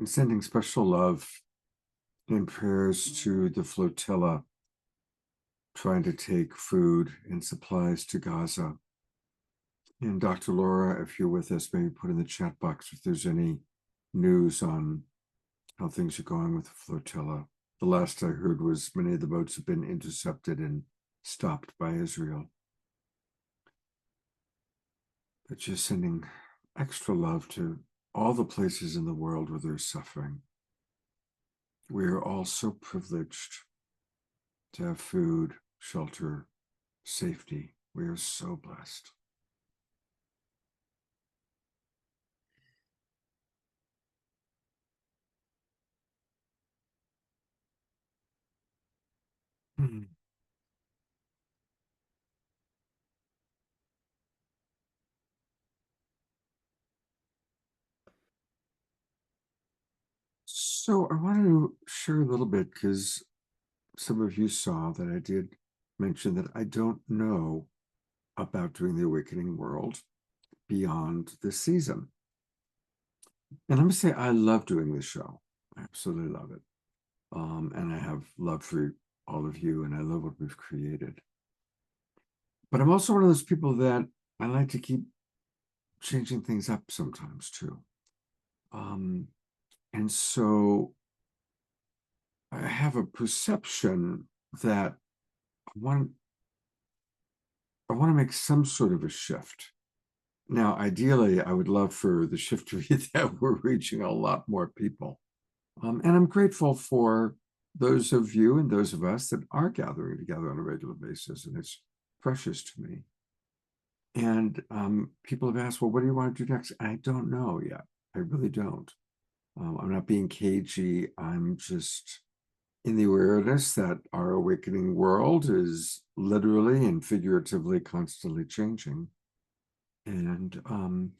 sending special love and prayers to the flotilla trying to take food and supplies to Gaza. And Dr. Laura, if you're with us, maybe put in the chat box if there's any news on how things are going with the flotilla. The last I heard was many of the boats have been intercepted and stopped by Israel. But just sending extra love to all the places in the world where there's suffering. We are all so privileged to have food, shelter, safety. We are so blessed. So I wanted to share a little bit because some of you saw that I did mention that I don't know about doing the Awakening World beyond this season. And let me say, I love doing this show. I absolutely love it. And I have love for all of you, and I love what we've created. But I'm also one of those people that I like to keep changing things up sometimes too. And so I have a perception that I want to make some sort of a shift. Now, ideally, I would love for the shift to be that we're reaching a lot more people. And I'm grateful for those of you and those of us that are gathering together on a regular basis, and it's precious to me. And people have asked, well, what do you want to do next? I don't know yet. I really don't. I'm not being cagey. I'm just in the awareness that our awakening world is literally and figuratively constantly changing. And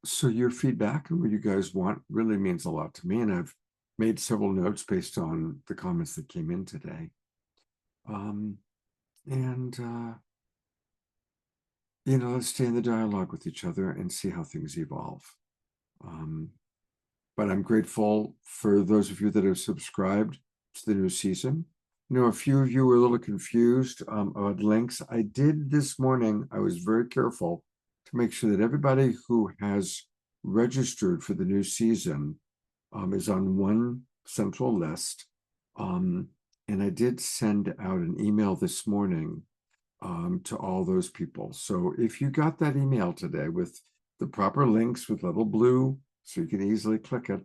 so your feedback and what you guys want really means a lot to me. And I've made several notes based on the comments that came in today. You know, let's stay in the dialogue with each other and see how things evolve. But I'm grateful for those of you that have subscribed to the new season. You know, a few of you were a little confused about links. I did this morning. I was very careful to make sure that everybody who has registered for the new season is on one central list. And I did send out an email this morning to all those people. So if you got that email today with the proper links with little blue, so you can easily click it,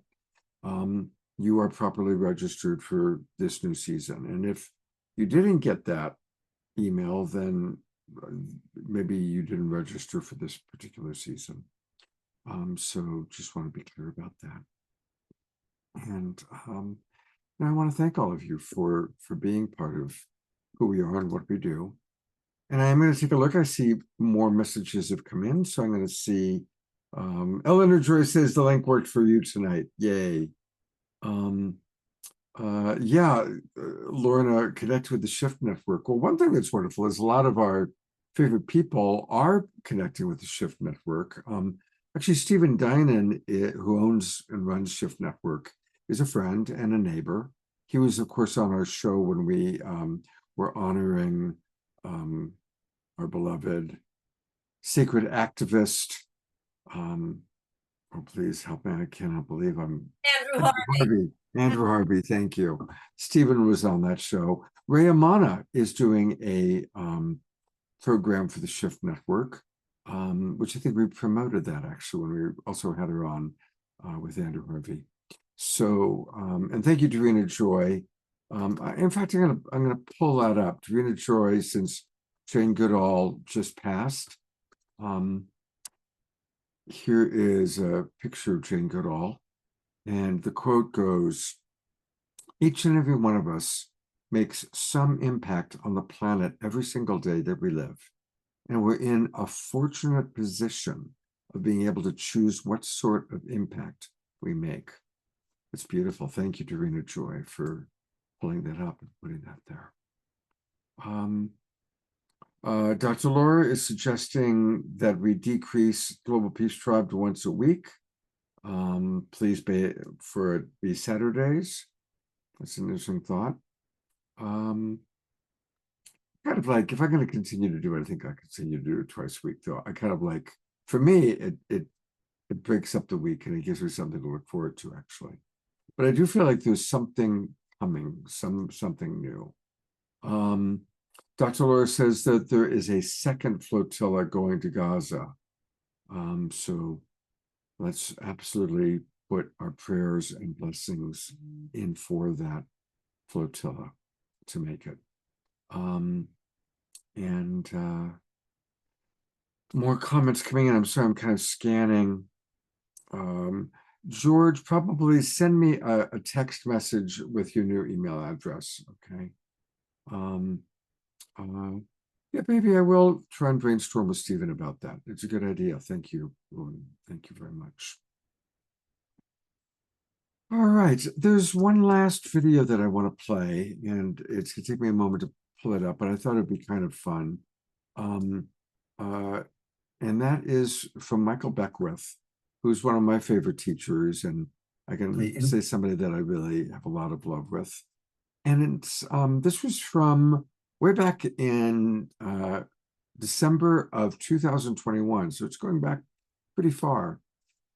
you are properly registered for this new season. And if you didn't get that email, then maybe you didn't register for this particular season. So just want to be clear about that. And I want to thank all of you for being part of who we are and what we do. And I'm going to take a look. I see more messages have come in, so I'm going to see. Eleanor Joy says the link worked for you tonight. Yay. Lorna, connect with the Shift Network. Well, one thing that's wonderful is a lot of our favorite people are connecting with the Shift Network. Actually, Stephen Dinan, who owns and runs Shift Network, is a friend and a neighbor. He was, of course, on our show when we were honoring our beloved sacred activist. Oh, please help me. I cannot believe I'm Andrew Harvey. Andrew Harvey, thank you. Stephen was on that show. Ray Amana is doing a program for the Shift Network, which I think we promoted that actually when we also had her on with Andrew Harvey. So, and thank you, DeArah Joy. In fact, I'm gonna pull that up. DeArah Joy, since Jane Goodall just passed. Here is a picture of Jane Goodall, and the quote goes, "Each and every one of us makes some impact on the planet every single day that we live. And we're in a fortunate position of being able to choose what sort of impact we make." It's beautiful. Thank you, DeArah Joy, for pulling that up and putting that there. Dr. Laura is suggesting that we decrease Global Peace Tribe to once a week. Please be Saturdays. That's an interesting thought. Kind of like, if I'm going to continue to do it, I think I continue to do it twice a week, though. I kind of like, for me, it breaks up the week and it gives me something to look forward to, actually. But I do feel like there's something coming, something new. Dr. Laura says that there is a second flotilla going to Gaza. So let's absolutely put our prayers and blessings in for that flotilla to make it. More comments coming in. I'm sorry, I'm kind of scanning. George, probably send me a text message with your new email address, okay? Yeah, maybe I will try and brainstorm with Stephen about that. It's a good idea. Thank you, Lauren. Thank you very much. All right, there's one last video that I want to play, and it's going to take me a moment to pull it up, but I thought it'd be kind of fun. And that is from Michael Beckwith, who's one of my favorite teachers, and I can say somebody that I really have a lot of love with. And it's this was from way back in December of 2021, so it's going back pretty far.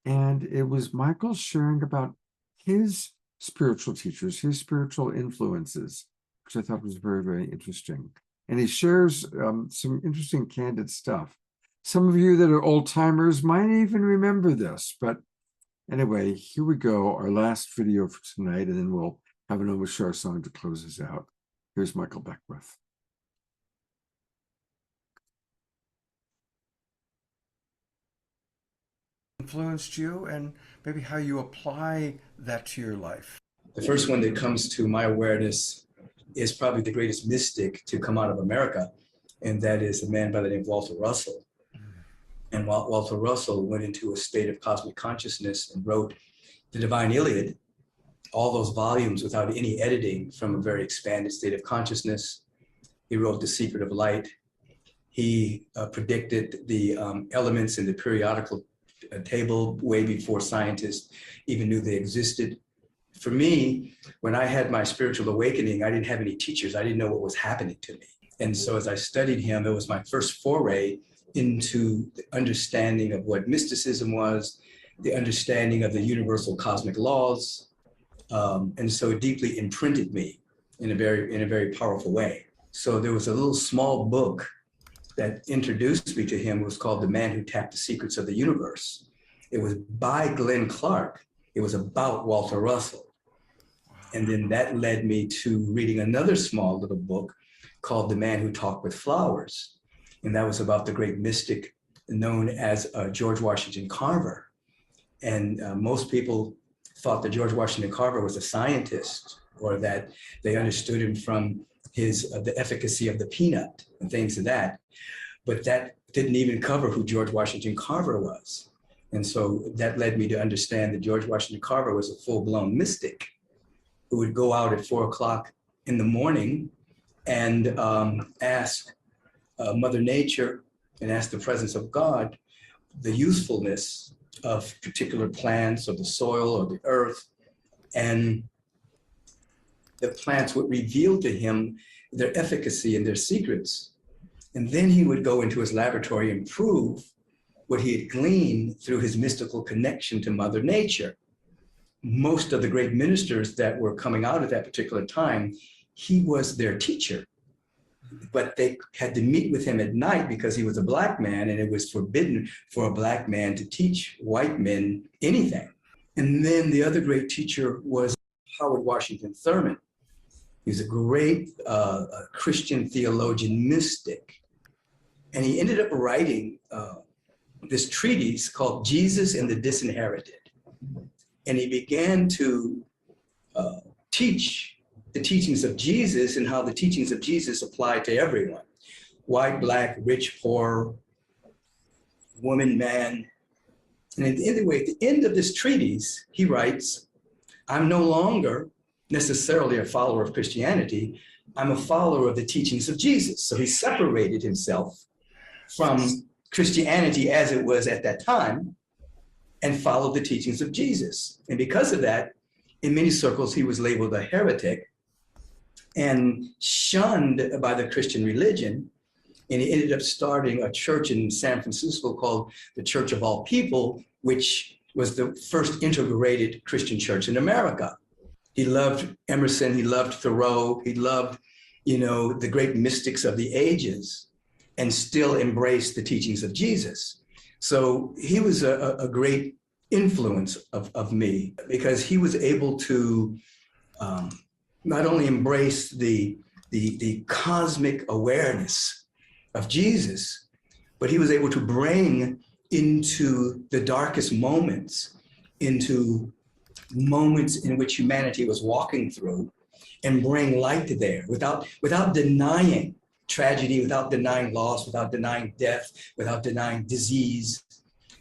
And it was Michael sharing about his spiritual teachers, his spiritual influences, which I thought was very, very interesting. And he shares some interesting, candid stuff. Some of you that are old timers might even remember this, but anyway, here we go, our last video for tonight, and then we'll have an Omashar song to close us out. Here's Michael Beckwith. Influenced you, and maybe how you apply that to your life. The first one that comes to my awareness is probably the greatest mystic to come out of America, and that is a man by the name of Walter Russell. And Walter Russell went into a state of cosmic consciousness and wrote the Divine Iliad, all those volumes without any editing from a very expanded state of consciousness. He wrote The Secret of Light. He predicted the elements in the periodical table way before scientists even knew they existed. For me, when I had my spiritual awakening, I didn't have any teachers. I didn't know what was happening to me. And so as I studied him, it was my first foray into the understanding of what mysticism was, the understanding of the universal cosmic laws. And so it deeply imprinted me in a very powerful way. So there was a little small book that introduced me to him was called The Man Who Tapped the Secrets of the Universe. It was by Glenn Clark. It was about Walter Russell. And then that led me to reading another small little book called The Man Who Talked with Flowers. And that was about the great mystic known as George Washington Carver. And most people thought that George Washington Carver was a scientist, or that they understood him from his the efficacy of the peanut and things of that. But that didn't even cover who George Washington Carver was. And so that led me to understand that George Washington Carver was a full-blown mystic who would go out at 4 o'clock in the morning and ask Mother Nature and ask the presence of God the usefulness of particular plants or the soil or the earth. And the plants would reveal to him their efficacy and their secrets. And then he would go into his laboratory and prove what he had gleaned through his mystical connection to Mother Nature. Most of the great ministers that were coming out at that particular time, he was their teacher. But they had to meet with him at night because he was a Black man, and it was forbidden for a Black man to teach white men anything. And then the other great teacher was Howard Washington Thurman. He was a great Christian theologian mystic. And he ended up writing this treatise called Jesus and the Disinherited. And he began to teach the teachings of Jesus and how the teachings of Jesus apply to everyone. White, Black, rich, poor, woman, man. And at the end of this treatise, he writes, I'm no longer necessarily a follower of Christianity. I'm a follower of the teachings of Jesus. So he separated himself from Christianity as it was at that time and followed the teachings of Jesus. And because of that, in many circles, he was labeled a heretic and shunned by the Christian religion. And he ended up starting a church in San Francisco called the Church of All People, which was the first integrated Christian church in America. He loved Emerson, he loved Thoreau, he loved, the great mystics of the ages, and still embraced the teachings of Jesus. So he was a great influence of me, because he was able to not only embrace the cosmic awareness of Jesus, but he was able to bring into the darkest moments, into moments in which humanity was walking through, and bring light to there without denying tragedy, without denying loss, without denying death, without denying disease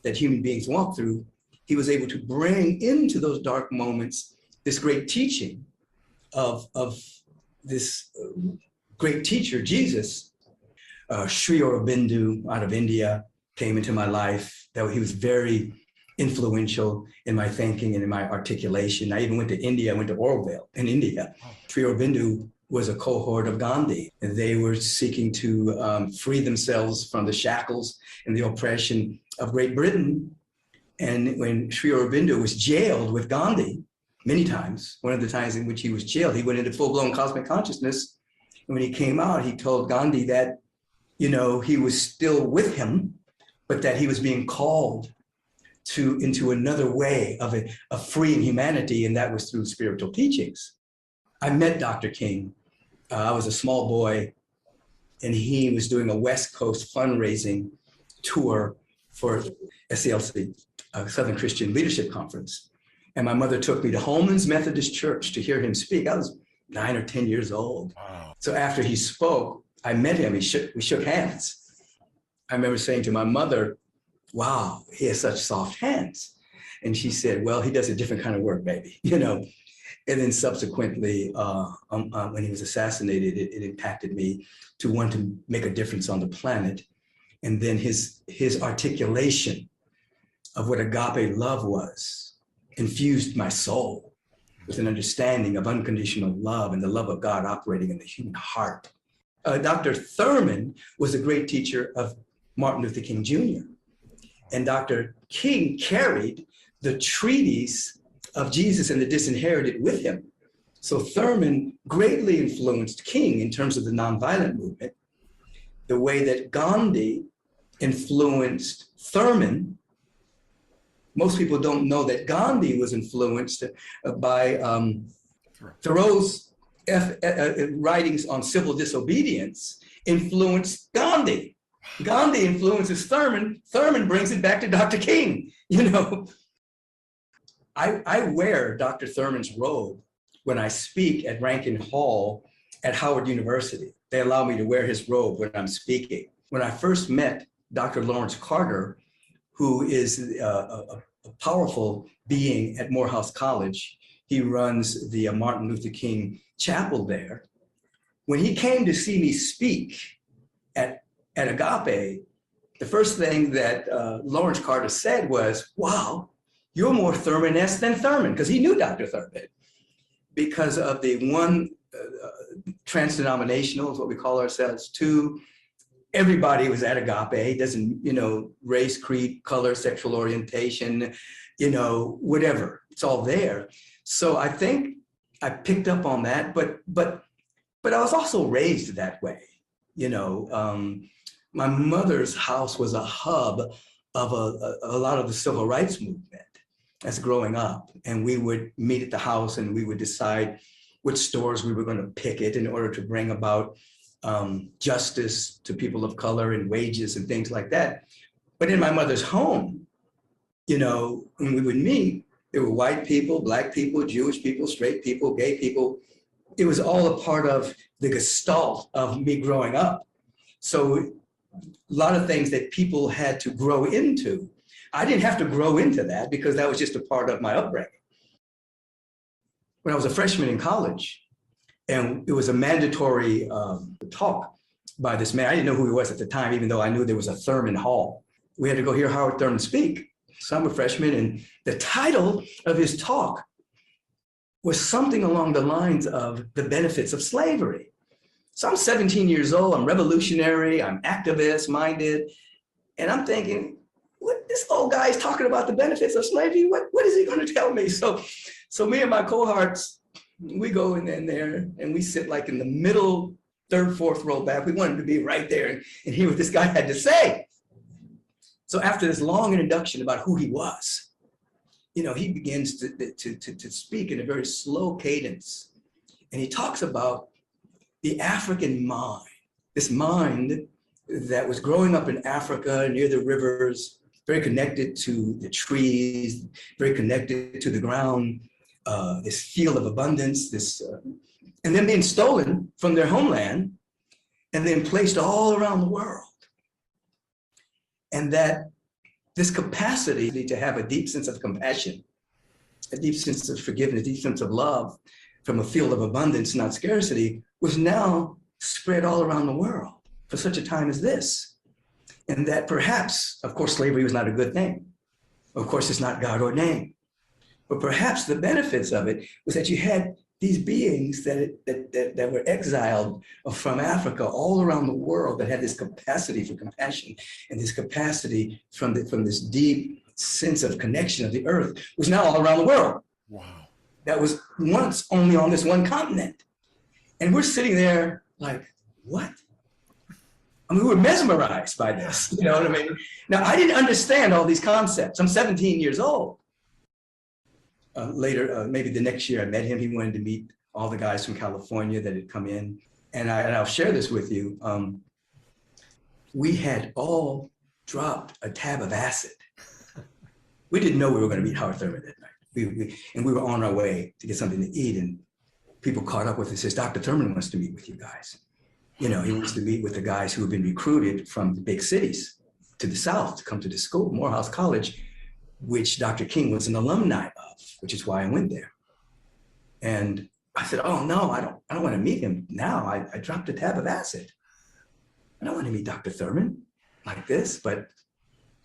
that human beings walk through. He was able to bring into those dark moments this great teaching of this great teacher, Jesus. Sri Aurobindo out of India came into my life. He was very influential in my thinking and in my articulation. I even went to India. I went to Oroville in India. Sri Aurobindo was a cohort of Gandhi, and they were seeking to free themselves from the shackles and the oppression of Great Britain. And when Sri Aurobindo was jailed with Gandhi many times, one of the times in which he was jailed, he went into full-blown cosmic consciousness. And when he came out, he told Gandhi that, he was still with him, but that he was being called into another way of freeing humanity, and that was through spiritual teachings. I met Dr. King. I was a small boy, and he was doing a West Coast fundraising tour for SCLC, Southern Christian Leadership Conference. And my mother took me to Holman's Methodist Church to hear him speak. I was 9 or 10 years old. Wow. So after he spoke, I met him, we shook hands. I remember saying to my mother, wow, he has such soft hands. And she said, well, he does a different kind of work, baby, And then subsequently, when he was assassinated, it impacted me to want to make a difference on the planet. And then his articulation of what agape love was infused my soul with an understanding of unconditional love and the love of God operating in the human heart. Dr. Thurman was a great teacher of Martin Luther King Jr. And Dr. King carried the treatise of Jesus and the Disinherited with him. So Thurman greatly influenced King in terms of the nonviolent movement. the way that Gandhi influenced Thurman. Most people don't know that Gandhi was influenced by Thoreau's writings on civil disobedience influenced Gandhi. Gandhi influences Thurman. Thurman brings it back to Dr. King. You know, I wear Dr. Thurman's robe when I speak at Rankin Hall at Howard University. They allow me to wear his robe when I'm speaking. When I first met Dr. Lawrence Carter, who is a powerful being at Morehouse College, he runs the Martin Luther King Chapel there. When he came to see me speak at Agape, the first thing that Lawrence Carter said was, wow, you're more Thurman-esque than Thurman, because he knew Dr. Thurman. Because of the one, trans-denominational is what we call ourselves. Two, everybody was at Agape, doesn't, you know, race, creed, color, sexual orientation, you know, whatever, it's all there. So I think I picked up on that, but I was also raised that way. You know, my mother's house was a hub of a lot of the civil rights movement as growing up. And we would meet at the house and we would decide which stores we were going to picket in order to bring about justice to people of color and wages and things like that. But in my mother's home, you know, when we would meet, there were white people, black people, Jewish people, straight people, gay people. It was all a part of the gestalt of me growing up. So a lot of things that people had to grow into. I didn't have to grow into that because that was just a part of my upbringing. When I was a freshman in college, and it was a mandatory talk by this man. I didn't know who he was at the time, even though I knew there was a Thurman Hall. We had to go hear Howard Thurman speak. So I'm a freshman, and the title of his talk was something along the lines of the benefits of slavery. So I'm 17 years old, I'm revolutionary, I'm activist minded, and I'm thinking, what, this old guy is talking about the benefits of slavery? What is he going to tell me? So me and my cohorts, we go in there and we sit like in the middle, third, fourth row back. We wanted to be right there and hear what this guy had to say. So after this long introduction about who he was, you know, he begins to speak in a very slow cadence. And he talks about the African mind, this mind that was growing up in Africa near the rivers, very connected to the trees, very connected to the ground, this field of abundance, and then being stolen from their homeland and then placed all around the world. And that this capacity to have a deep sense of compassion, a deep sense of forgiveness, a deep sense of love from a field of abundance, not scarcity, was now spread all around the world for such a time as this. And that perhaps, of course, slavery was not a good thing. Of course, it's not God ordained. But perhaps the benefits of it was that you had these beings that were exiled from Africa all around the world that had this capacity for compassion and this capacity from this deep sense of connection of the earth was now all around the world. Wow. That was once only on this one continent. And we're sitting there like, what? I mean, we were mesmerized by this, you know what I mean? Now, I didn't understand all these concepts. I'm 17 years old. Later, maybe the next year I met him. He wanted to meet all the guys from California that had come in. And I'll share this with you. We had all dropped a tab of acid. We didn't know we were going to meet Howard Thurman that night. And we were on our way to get something to eat. And people caught up with us and says, Dr. Thurman wants to meet with you guys. You know, he wants to meet with the guys who have been recruited from the big cities to the South to come to the school, Morehouse College, which Dr. King was an alumni of, which is why I went there. And I said, oh no, I don't want to meet him now. I dropped a tab of acid. I don't want to meet Dr. Thurman like this, but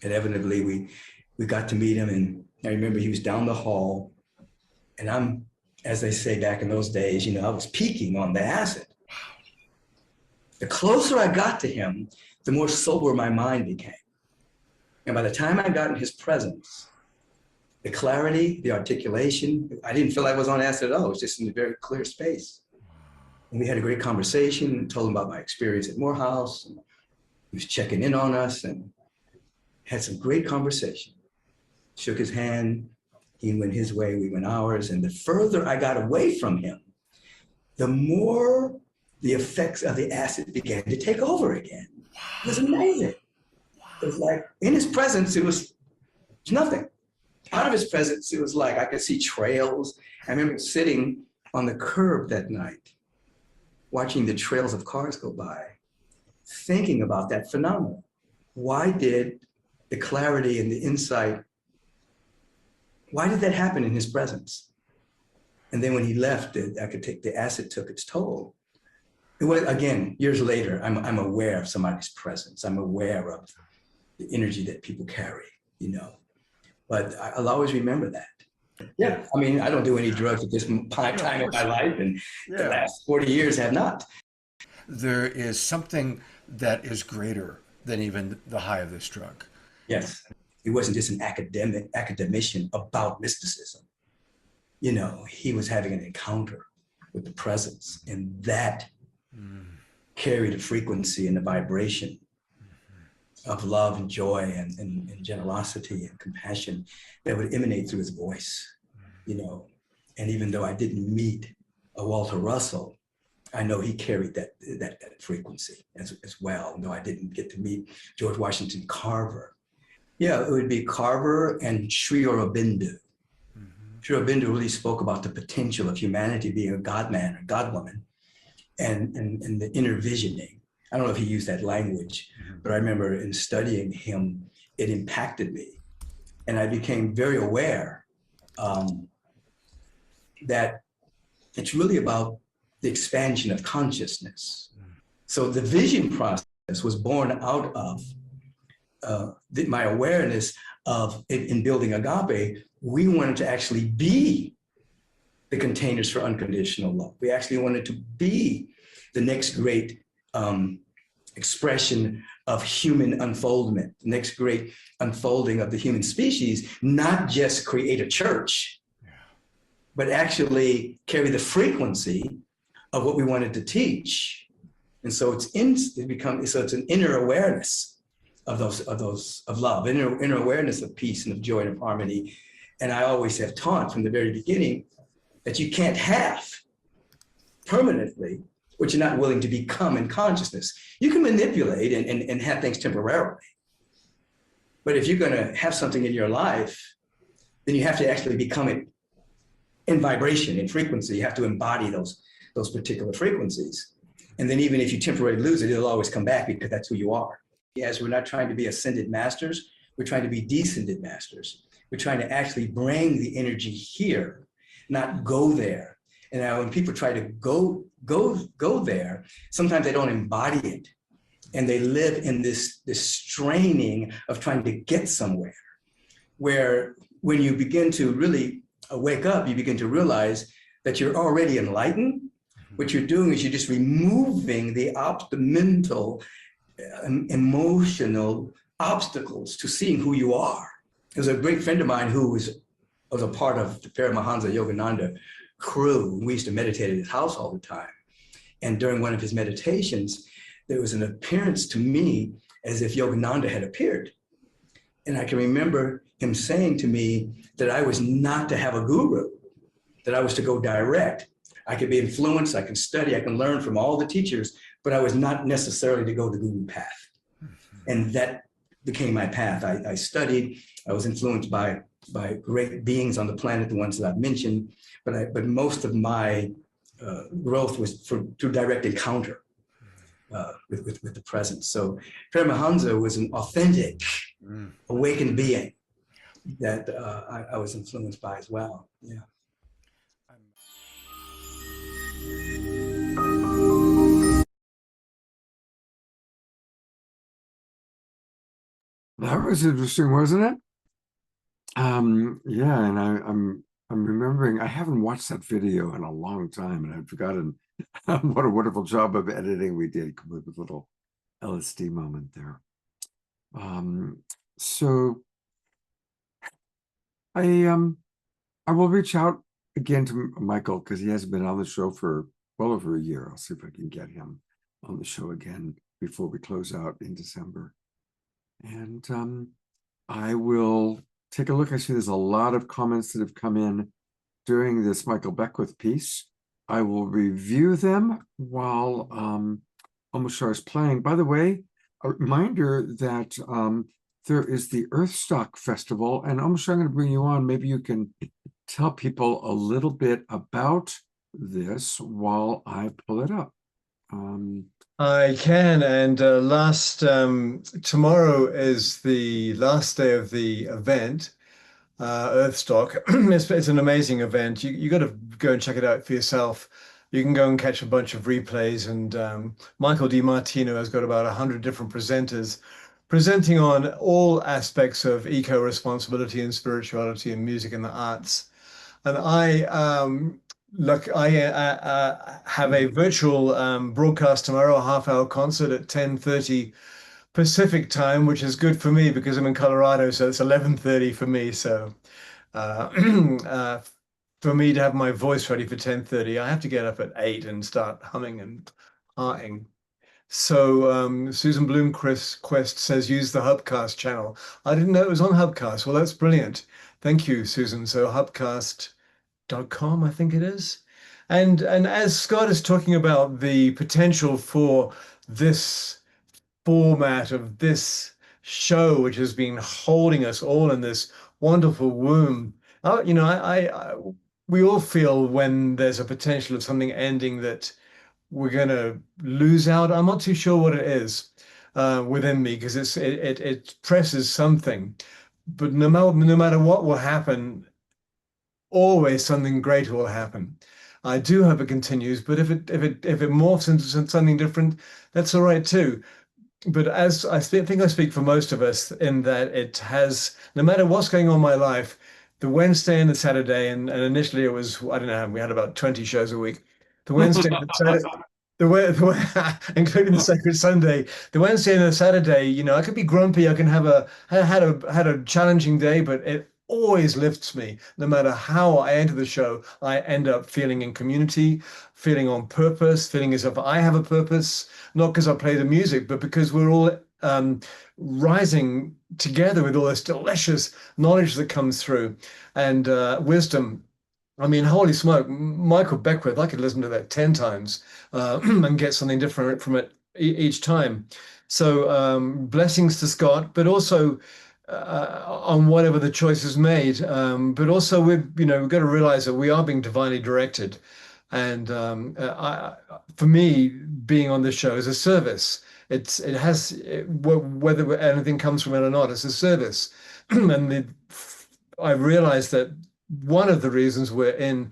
inevitably we got to meet him. And I remember he was down the hall and I'm, as they say back in those days, you know, I was peaking on the acid. The closer I got to him, the more sober my mind became. And by the time I got in his presence, the clarity, the articulation, I didn't feel like I was on acid at all. It was just in a very clear space. And we had a great conversation, told him about my experience at Morehouse, He was checking in on us and had some great conversation. Shook his hand. He went his way, we went ours. And the further I got away from him, the more the effects of the acid began to take over again. It was amazing. It was like in his presence, it was nothing. Out of his presence, it was like I could see trails. I remember sitting on the curb that night, watching the trails of cars go by, thinking about that phenomenon. Why did the clarity and the insight, why did that happen in his presence? And then when he left, the acid took its toll. It was, again, years later, I'm aware of somebody's presence. I'm aware of the energy that people carry, you know. But I'll always remember that. Yeah, I mean, I don't do any drugs at this time in my life, and the last 40 years have not. There is something that is greater than even the high of this drug. Yes, he wasn't just an academician about mysticism. You know, he was having an encounter with the presence, and that carried a frequency and a vibration of love and joy and generosity and compassion that would emanate through his voice, you know. And even though I didn't meet a Walter Russell, I know he carried that frequency as well, though I didn't get to meet George Washington Carver. Yeah, it would be Carver and Sri Aurobindo. Sri Aurobindo really spoke about the potential of humanity being a God-man or God-woman and the inner visioning. I don't know if he used that language, but I remember in studying him, it impacted me. And I became very aware that it's really about the expansion of consciousness. So the vision process was born out of my awareness of, in building Agape, we wanted to actually be the containers for unconditional love. We actually wanted to be the next great expression of human unfoldment, the next great unfolding of the human species, not just create a church, but actually carry the frequency of what we wanted to teach. And so it's an inner awareness of love, inner awareness of peace and of joy and of harmony. And I always have taught from the very beginning that you can't have permanently what you're not willing to become in consciousness. You can manipulate and have things temporarily. But if you're gonna have something in your life, then you have to actually become it in vibration, in frequency. You have to embody those particular frequencies. And then even if you temporarily lose it, it'll always come back because that's who you are. As we're not trying to be ascended masters, we're trying to be descended masters. We're trying to actually bring the energy here, not go there. And now when people try to go there, sometimes they don't embody it. And they live in this straining of trying to get somewhere, where when you begin to really wake up, you begin to realize that you're already enlightened. What you're doing is you're just removing the mental, emotional obstacles to seeing who you are. There's a great friend of mine who was a part of the Paramahansa Yogananda crew. We used to meditate at his house all the time. And during one of his meditations, there was an appearance to me as if Yogananda had appeared. And I can remember him saying to me that I was not to have a guru, that I was to go direct. I could be influenced, I can study, I can learn from all the teachers, but I was not necessarily to go the guru path. And that became my path. I studied, I was influenced by great beings on the planet, the ones that I've mentioned, but most of my growth was through direct encounter with the presence. So Paramahansa was an authentic, awakened being that I was influenced by as well. Yeah. That was interesting, wasn't it? Yeah, and I'm remembering, I haven't watched that video in a long time, and I've forgotten what a wonderful job of editing we did with a little LSD moment there. So I will reach out again to Michael because he hasn't been on the show for well over a year. I'll see if I can get him on the show again before we close out in December. And I will take a look. I see there's a lot of comments that have come in during this Michael Beckwith piece. I will review them while Omashar is playing. By the way, a reminder that there is the Earthstock Festival, and Omashar, I'm going to bring you on. Maybe you can tell people a little bit about this while I pull it up. I can, and tomorrow is the last day of the event, Earthstock. It's an amazing event. You got to go and check it out for yourself. You can go and catch a bunch of replays, and Michael DiMartino has got about 100 different presenters presenting on all aspects of eco-responsibility and spirituality and music and the arts. And I have a virtual broadcast tomorrow, a half-hour concert at 10:30 Pacific time, which is good for me because I'm in Colorado, so it's 11:30 for me. So for me to have my voice ready for 10:30, I have to get up at 8 and start humming and hearting. So Susan Bloomquist says use the Hubcast channel. I didn't know it was on Hubcast. Well, that's brilliant. Thank you, Susan. So Hubcast.com, I think it is. And as Scott is talking about the potential for this format of this show, which has been holding us all in this wonderful womb, we all feel when there's a potential of something ending that we're going to lose out. I'm not too sure what it is within me, because it presses something. But no matter what will happen, always something great will happen. I do hope it continues, but if it morphs into something different, that's all right too. But as I think I speak for most of us in that it has, no matter what's going on in my life, the Wednesday and the Saturday, and initially it was, I don't know, we had about 20 shows a week. The Wednesday and the Saturday, including the Sacred Sunday, the Wednesday and the Saturday, I could be grumpy. I can have had a challenging day, but it always lifts me. No matter how I enter the show, I end up feeling in community, feeling on purpose, feeling as if I have a purpose, not because I play the music, but because we're all rising together with all this delicious knowledge that comes through and wisdom. I mean, holy smoke, Michael Beckwith, I could listen to that 10 times and get something different from it each time. So blessings to Scott, but also on whatever the choice is made. But also we've got to realize that we are being divinely directed. And for me, being on this show is a service. Whether anything comes from it or not, it's a service. And I realized that one of the reasons we're in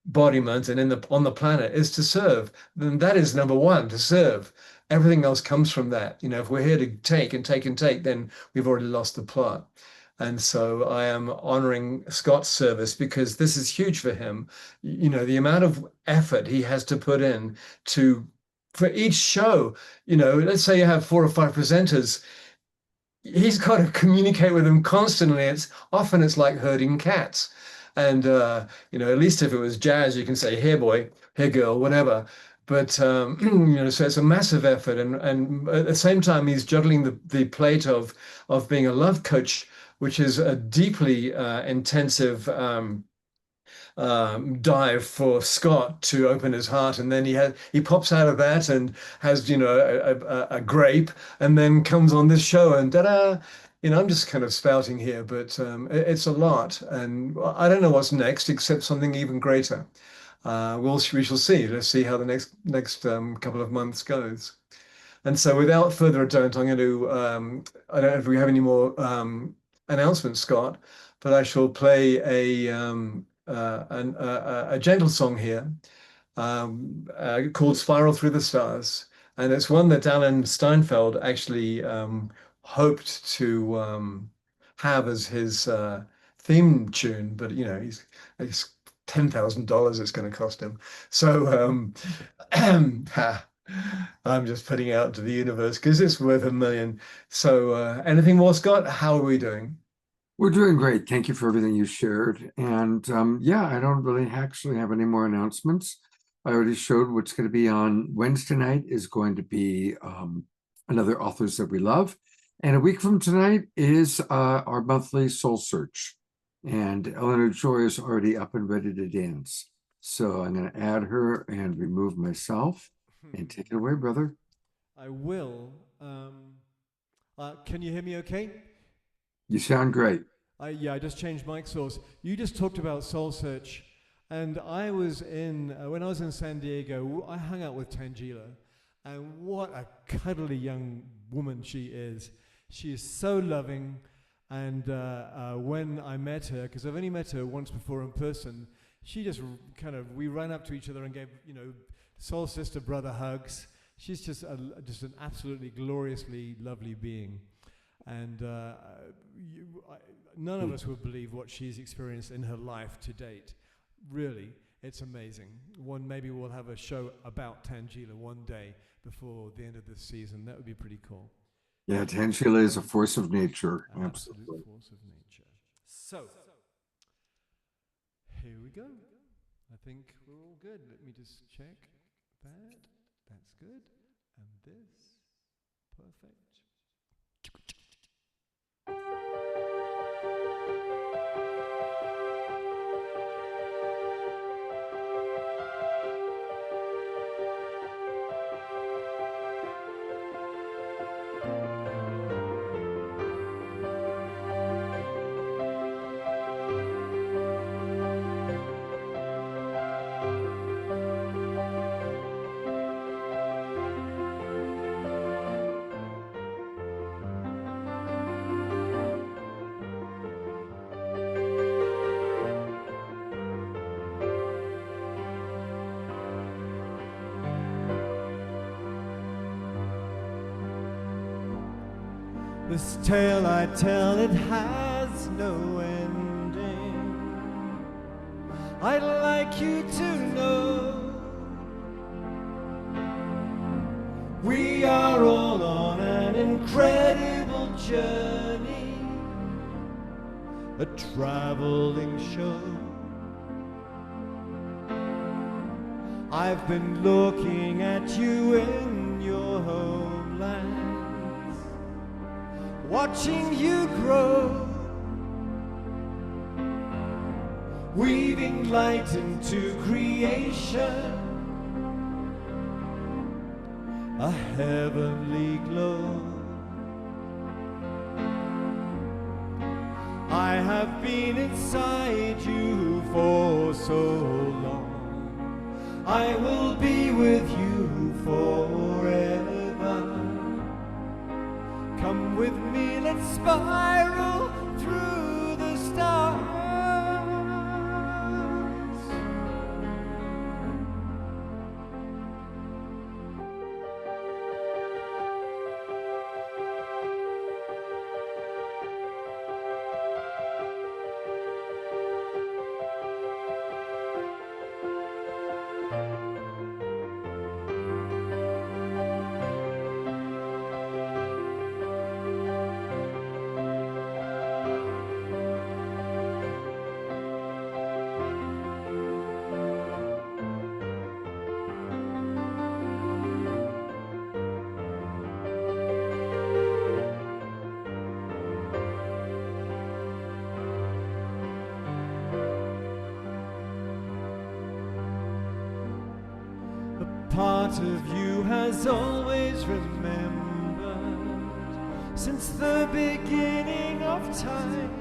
embodiment and on the planet is to serve. Then that is number one, to serve. Everything else comes from that. If we're here to take and take and take, then we've already lost the plot. And so I am honoring Scott's service because this is huge for him. The amount of effort he has to put in for each show. Let's say you have 4 or 5 presenters. He's got to communicate with them constantly. It's like herding cats. And, at least if it was jazz, you can say, here, boy, here, girl, whatever. But, so it's a massive effort. And at the same time, he's juggling the plate of being a love coach, which is a deeply intensive dive for Scott to open his heart, and then he pops out of that and has a grape, and then comes on this show and ta-da. I'm just kind of spouting here, but it's a lot, and I don't know what's next except something even greater. We shall see. Let's see how the next couple of months goes. And so, without further ado, I'm going to. I don't know if we have any more announcements, Scott, but I shall play a gentle song here called Spiral Through the Stars. And it's one that Alan Steinfeld actually hoped to have as his theme tune, but it's $10,000 it's going to cost him. So I'm just putting it out to the universe because it's worth $1 million. So anything more, Scott? How are we doing? We're doing great. Thank you for everything you shared. And I don't really actually have any more announcements. I already showed what's going to be on Wednesday night is going to be another authors that we love. And a week from tonight is our monthly Soul Search. And Eleanor Joy is already up and ready to dance. So I'm going to add her and remove myself. And take it away, brother. I will. Can you hear me okay? You sound great. Yeah, I just changed mic source. You just talked about Soul Search. And I was in, when I was in San Diego, I hung out with Tangela. And what a cuddly young woman she is. She is so loving. And when I met her, because I've only met her once before in person, she just we ran up to each other and gave, soul sister brother hugs. She's just an absolutely gloriously lovely being. And none of us would believe what she's experienced in her life to date. Really, it's amazing. Maybe we'll have a show about Tangela one day before the end of this season. That would be pretty cool. Yeah, Tangela is a force of nature. An Absolutely. absolute force of nature. So, here we go. I think we're all good. Let me just check that. That's good. And this. Perfect. This tale I tell, it has no ending. I'd like you to know we are all on an incredible journey, a traveling show. I've been looking at you in your homeland, watching you grow, weaving light into creation, a heavenly glow. I have been inside you for so long, I will be with you forever. Come with me, let's spiral through the stars. Part of you has always remembered since the beginning of time.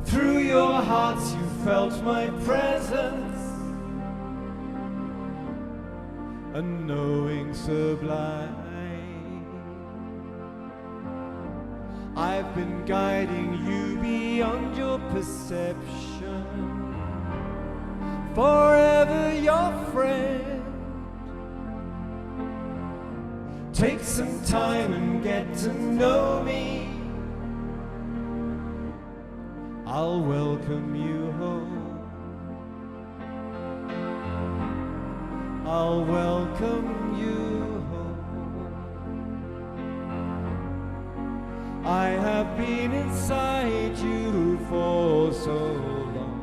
Through your hearts you felt my presence, a knowing sublime. I've been guiding you beyond your perception, forever your friend. Take some time and get to know me, I'll welcome you home. I'll welcome you home. I have been inside you for so long,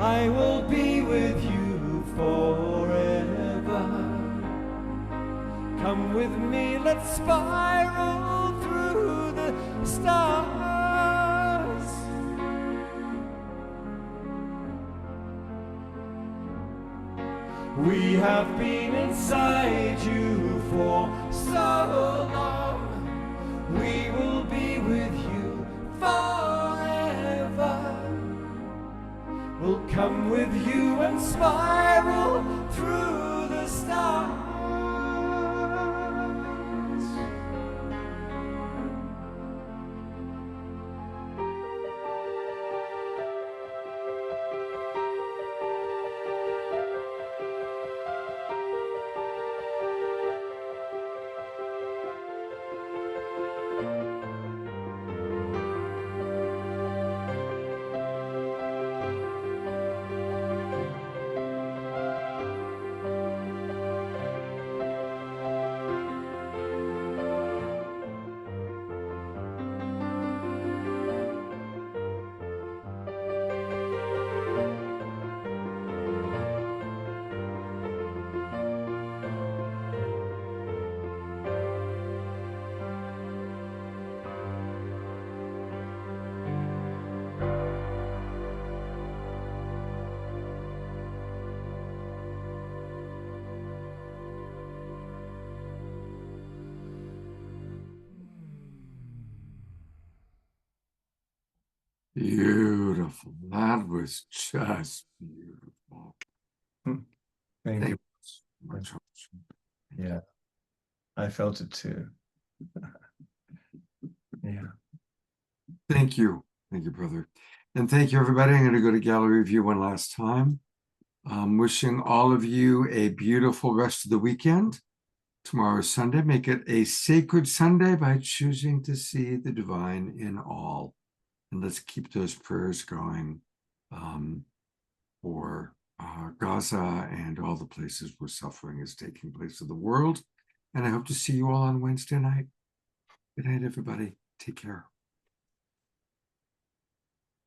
I will be with you forever. Come with me, let's spiral through the stars. We have been inside you for so long. We will be with you forever. We'll come with you and spiral through the stars. Beautiful. That was just beautiful. Thank Thank you. you so much. Yeah, I felt it too. Yeah. Thank you. Thank you, brother. And thank you, everybody. I'm going to go to gallery view one last time. Wishing all of you a beautiful rest of the weekend. Tomorrow is Sunday. Make it a sacred Sunday by choosing to see the divine in all. And let's keep those prayers going for Gaza and all the places where suffering is taking place in the world. And I hope to see you all on Wednesday night. Good night, everybody. Take care.